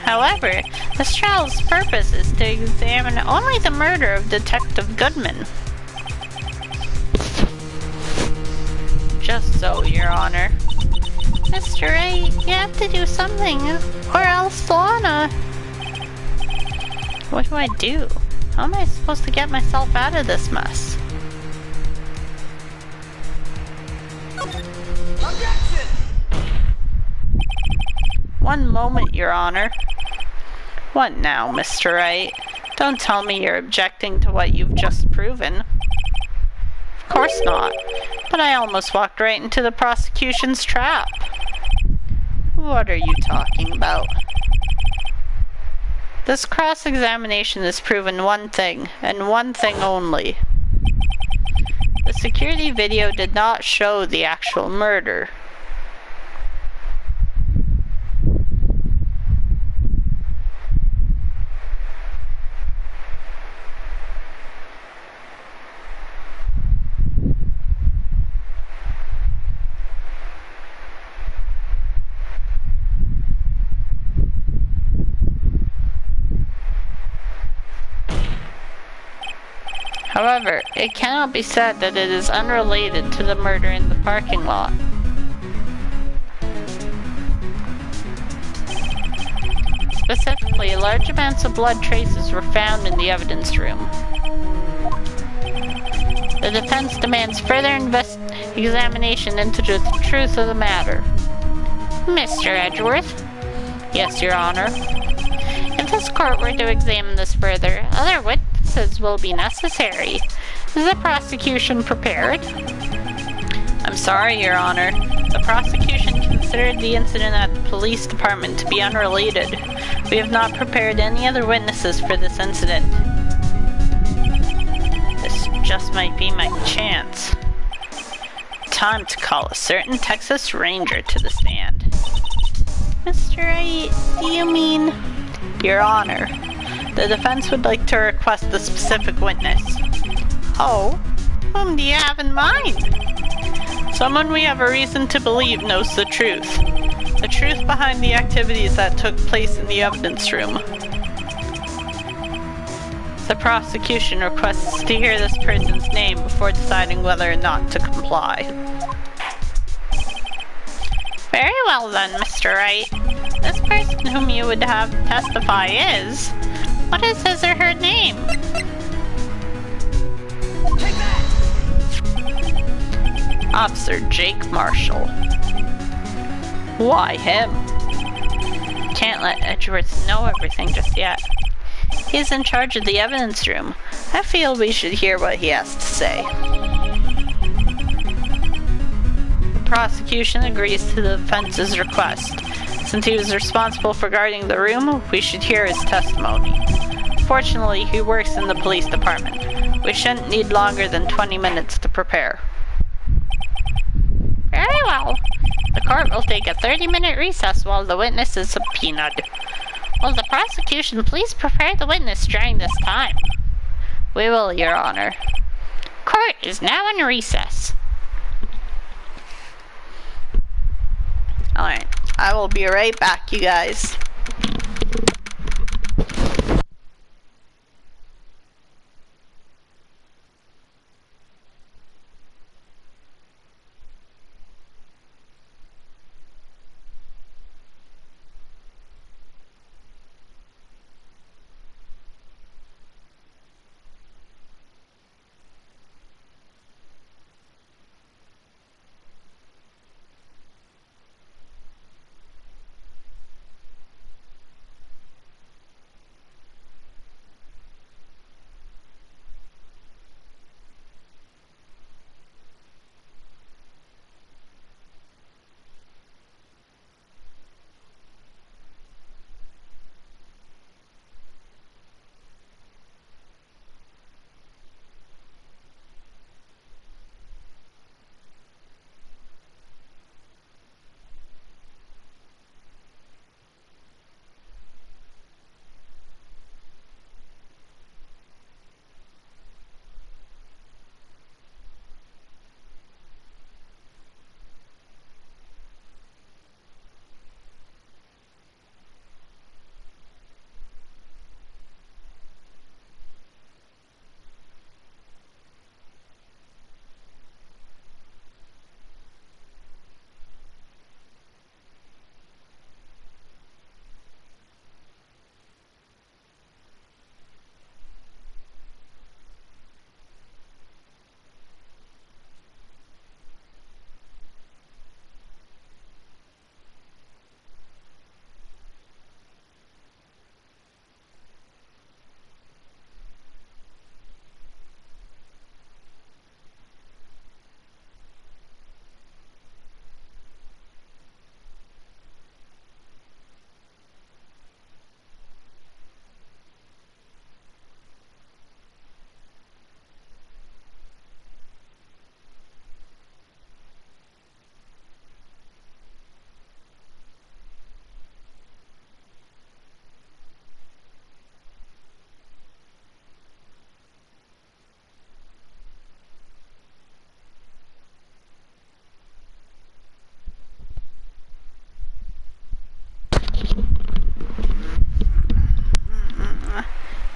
However, this trial's purpose is to examine only the murder of Detective Goodman. Just so, Your Honor. Mr. Wright, you have to do something, or else Lana... What do I do? How am I supposed to get myself out of this mess? Objection! One moment, Your Honor. What now, Mr. Wright? Don't tell me you're objecting to what you've just proven. Of course not. But I almost walked right into the prosecution's trap. What are you talking about? This cross-examination has proven one thing, and one thing only. The security video did not show the actual murder. However, it cannot be said that it is unrelated to the murder in the parking lot. Specifically, large amounts of blood traces were found in the evidence room. The defense demands further examination into the truth of the matter. Mr. Edgeworth? Yes, Your Honor. If this court were to examine this further, other witnesses will be necessary. Is the prosecution prepared? I'm sorry, Your Honor. The prosecution considered the incident at the police department to be unrelated. We have not prepared any other witnesses for this incident. This just might be my chance. Time to call a certain Texas Ranger to the stand. Mr. Wright, do you mean... Your Honor, the defense would like to request a specific witness. Oh? Whom do you have in mind? Someone we have a reason to believe knows the truth. The truth behind the activities that took place in the evidence room. The prosecution requests to hear this person's name before deciding whether or not to comply. Very well then, Mr. Wright. This person whom you would have testify is... What is his or her name? Take that! Officer Jake Marshall. Why him? Can't let Edgeworth know everything just yet. He's in charge of the evidence room. I feel we should hear what he has to say. The prosecution agrees to the defense's request. Since he was responsible for guarding the room, we should hear his testimony. Fortunately, he works in the police department. We shouldn't need longer than 20 minutes to prepare. Very well. The court will take a 30-minute recess while the witness is subpoenaed. Will the prosecution please prepare the witness during this time? We will, Your Honor. Court is now in recess. Alright, I will be right back, you guys.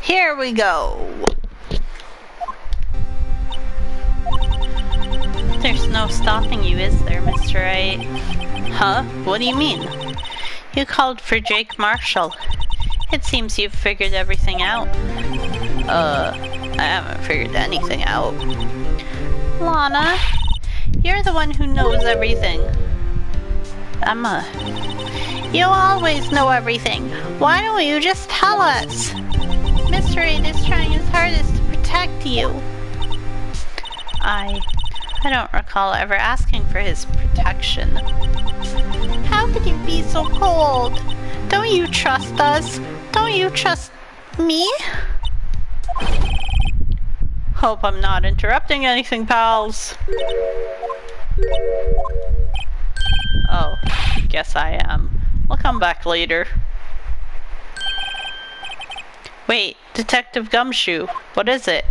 Here we go. There's no stopping you, is there, Mr. Wright? Huh? What do you mean? You called for Jake Marshall. It seems you've figured everything out. I haven't figured anything out. Lana, you're the one who knows everything. Emma. You always know everything. Why don't you just tell us? Mr. Wright is trying his hardest to protect you. I don't recall ever asking for his protection. How could you be so cold? Don't you trust us? Don't you trust me? Hope I'm not interrupting anything, pals. Oh, guess I am. We'll come back later. Wait, Detective Gumshoe, what is it?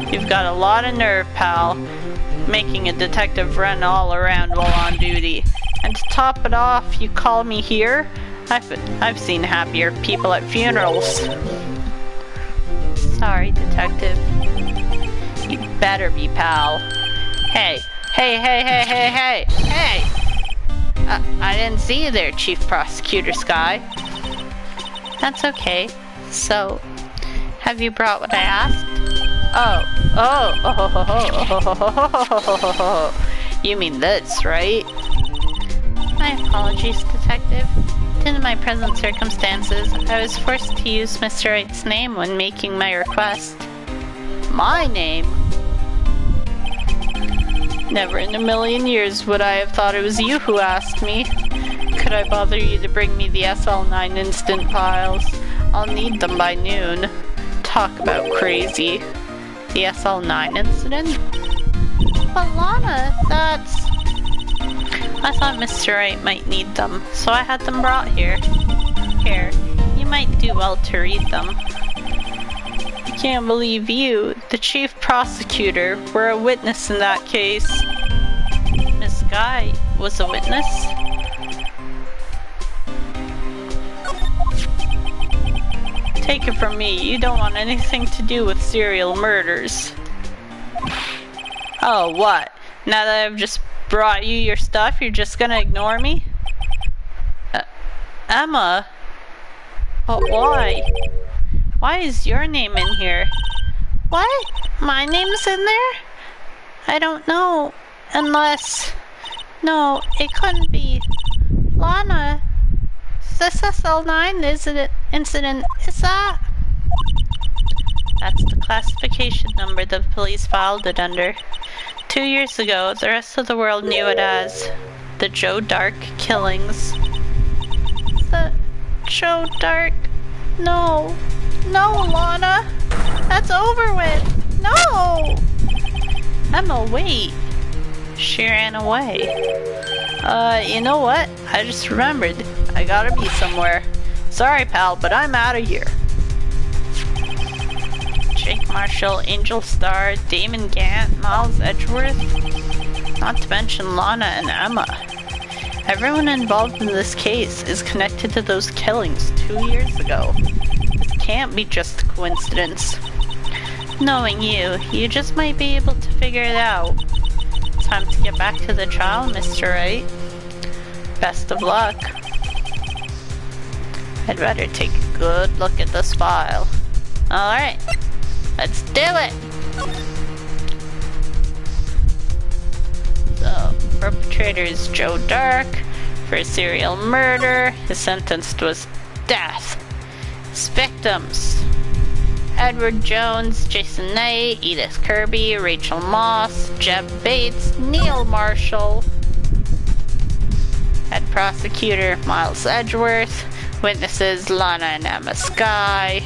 You've got a lot of nerve, pal, making a detective run all around while on duty. And to top it off, you call me here? I've seen happier people at funerals. Sorry, detective. You better be, pal. Hey! I didn't see you there, Chief Prosecutor Sky. That's okay. So, have you brought what I asked? You mean this, right? My apologies, detective. Due to my present circumstances, I was forced to use Mr. Wright's name when making my request. My name? Never in a million years would I have thought it was you who asked me. Could I bother you to bring me the SL9 instant files? I'll need them by noon. Talk about crazy. The SL9 incident? But Lana, that's... I thought Mr. Wright might need them, so I had them brought here. Here, you might do well to read them. I can't believe you, the chief prosecutor, were a witness in that case. Miss Guy was a witness? Take it from me, you don't want anything to do with serial murders. Oh, what? Now that I've just brought you your stuff, you're just gonna ignore me? Emma? But why? Why is your name in here? What? My name's in there? I don't know. Unless... No, it couldn't be. Lana, this SL9 incident, is that? That's the classification number the police filed it under. 2 years ago, the rest of the world knew it as the Joe Dark killings. The Joe Dark? No. No, Lana! That's over with! No! Emma, wait. She ran away. You know what? I just remembered. I gotta be somewhere. Sorry, pal, but I'm out of here. Jake Marshall, Angel Star, Damon Gant, Miles Edgeworth. Not to mention Lana and Emma. Everyone involved in this case is connected to those killings 2 years ago. This can't be just a coincidence. Knowing you, you just might be able to figure it out. Time to get back to the trial, Mr. Wright. Best of luck. I'd better take a good look at this file. Alright, let's do it! So, perpetrator is Joe Dark. For a serial murder, his sentence was death. His victims: Edward Jones, Jason Knight, Edith Kirby, Rachel Moss, Jeb Bates, Neil Marshall. Head prosecutor Miles Edgeworth. Witnesses Lana and Emma Sky.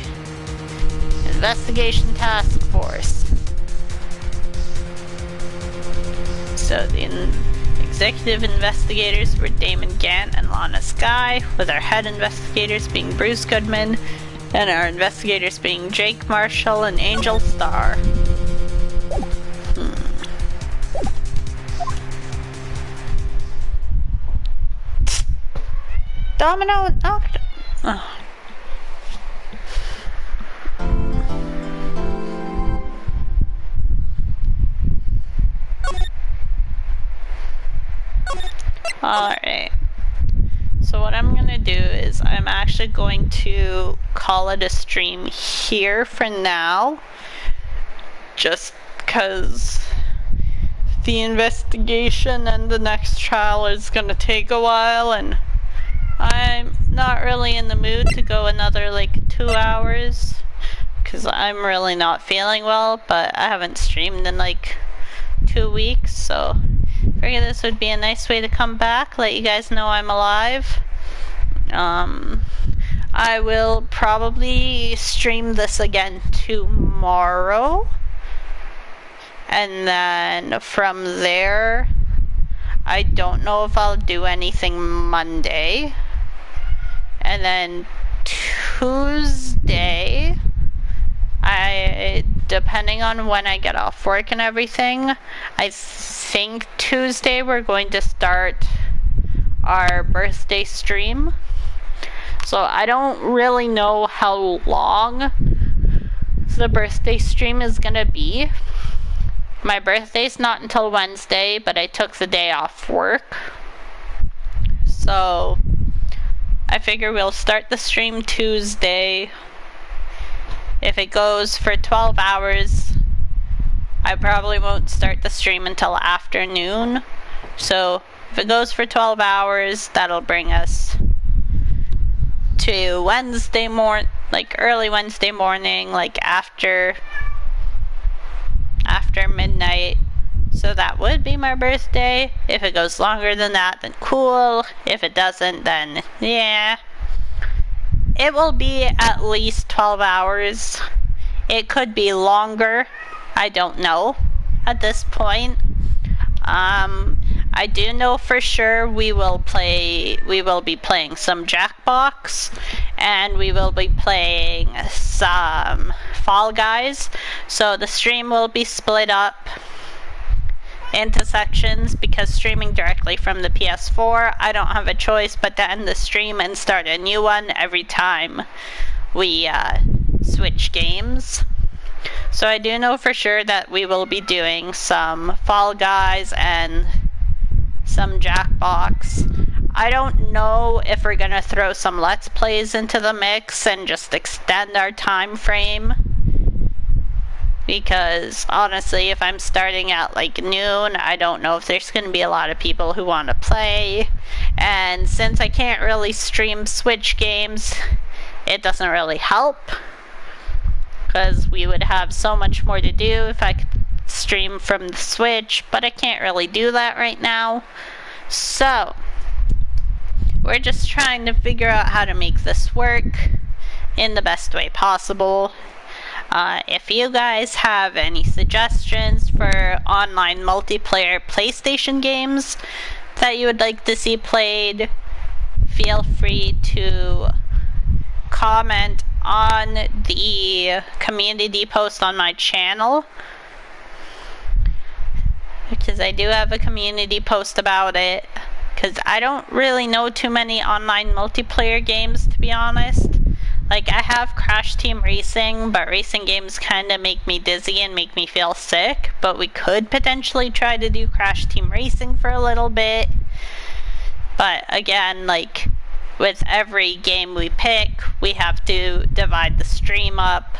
Investigation Task Force. So the executive investigators were Damon Gant and Lana Sky, with our head investigators being Bruce Goodman, and our investigators being Jake Marshall and Angel Star. Domino and Octo. Oh. Alright. So what I'm gonna do is I'm actually going to call it a stream here for now. Just because the investigation and the next trial is gonna take a while, and I'm not really in the mood to go another like 2 hours because I'm really not feeling well, but I haven't streamed in like 2 weeks, so I figured this would be a nice way to come back, let you guys know I'm alive. I will probably stream this again tomorrow, and then from there I don't know if I'll do anything Monday. And then Tuesday, depending on when I get off work and everything, I think Tuesday we're going to start our birthday stream. So I don't really know how long the birthday stream is gonna be. My birthday's not until Wednesday, but I took the day off work. So I figure we'll start the stream Tuesday. If it goes for 12 hours, I probably won't start the stream until afternoon. So if it goes for 12 hours, that'll bring us to Wednesday morning, like early Wednesday morning, like after midnight. So that would be my birthday. If it goes longer than that, then cool. If it doesn't, then yeah. It will be at least 12 hours. It could be longer. I don't know at this point. I do know for sure we will be playing some Jackbox, and we will be playing some Fall Guys. So the stream will be split up into sections, because streaming directly from the PS4, I don't have a choice but to end the stream and start a new one every time we switch games. So I do know for sure that we will be doing some Fall Guys and some Jackbox. I don't know if we're gonna throw some Let's Plays into the mix and just extend our time frame. Because honestly, if I'm starting at like noon, I don't know if there's going to be a lot of people who want to play. And since I can't really stream Switch games, it doesn't really help. Because we would have so much more to do if I could stream from the Switch, but I can't really do that right now. So we're just trying to figure out how to make this work in the best way possible. If you guys have any suggestions for online multiplayer PlayStation games that you would like to see played, feel free to comment on the community post on my channel, because I do have a community post about it, because I don't really know too many online multiplayer games, to be honest. Like, I have Crash Team Racing, but racing games kind of make me dizzy and make me feel sick. But we could potentially try to do Crash Team Racing for a little bit. But again, like, with every game we pick, we have to divide the stream up.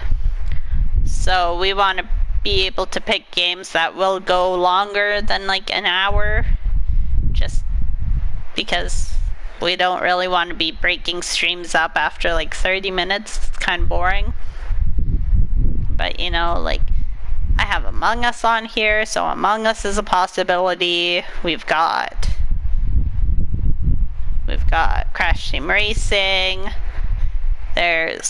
So we want to be able to pick games that will go longer than like an hour. Just because we don't really want to be breaking streams up after like 30 minutes. It's kind of boring. But you know, like, I have Among Us on here, so Among Us is a possibility. We've got Crash Team Racing. I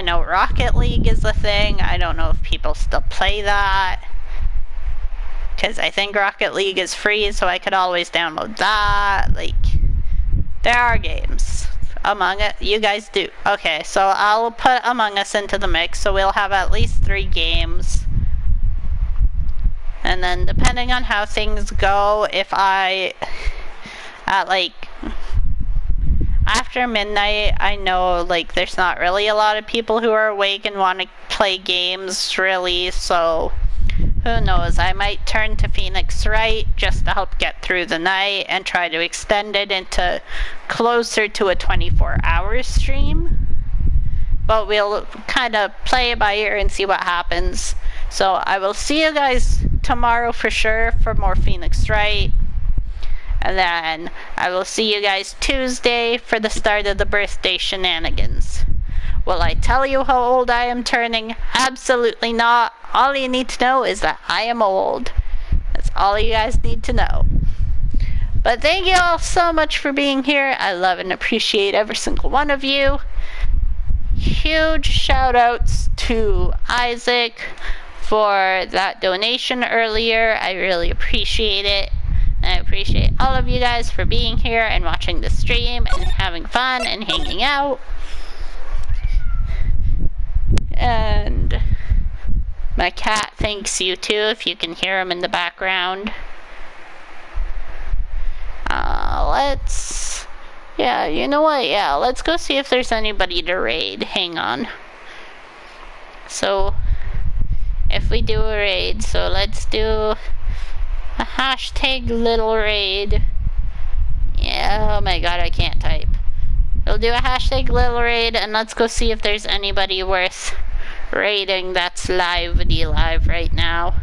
know Rocket League is a thing. I don't know if people still play that, because I think Rocket League is free, so I could always download that. Like, there are games. Among Us, you guys do. Okay, so I'll put Among Us into the mix, so we'll have at least 3 games. And then depending on how things go, if after midnight, I know like there's not really a lot of people who are awake and want to play games really, so who knows, I might turn to Phoenix Wright just to help get through the night and try to extend it into closer to a 24-hour stream. But we'll kind of play it by ear and see what happens. So I will see you guys tomorrow for sure for more Phoenix Wright. And then I will see you guys Tuesday for the start of the birthday shenanigans. Will I tell you how old I am turning? Absolutely not. All you need to know is that I am old. That's all you guys need to know. But thank you all so much for being here. I love and appreciate every single one of you. Huge shout outs to Isaac for that donation earlier. I really appreciate it. I appreciate all of you guys for being here and watching the stream and having fun and hanging out. And my cat thanks you too, if you can hear him in the background. Yeah, you know what? Yeah, let's go see if there's anybody to raid. Hang on. So, if we do a raid, so let's do a hashtag little raid. Yeah, oh my god, I can't type. We'll do a hashtag little raid, and let's go see if there's anybody worth raiding that's live right now.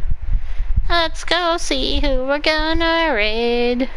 Let's go see who we're gonna raid.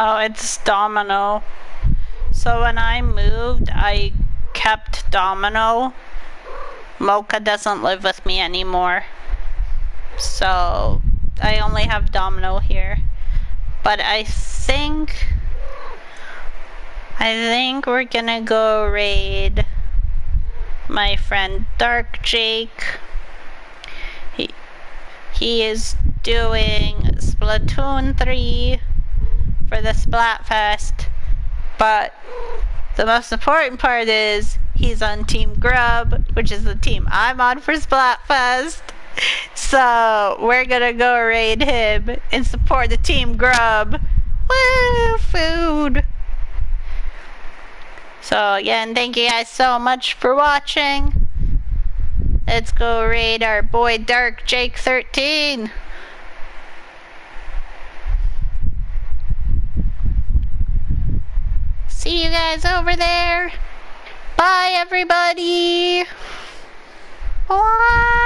Oh, it's Domino. So when I moved, I kept Domino. Mocha doesn't live with me anymore. So I only have Domino here. But I think we're gonna go raid my friend Dark Jake. He is doing Splatoon 3 for the Splatfest, but the most important part is he's on Team Grub, which is the team I'm on for Splatfest. So we're gonna go raid him and support the Team Grub. Woo, food! So again, thank you guys so much for watching. Let's go raid our boy Dark Jake 13. See you guys over there. Bye, everybody. Bye.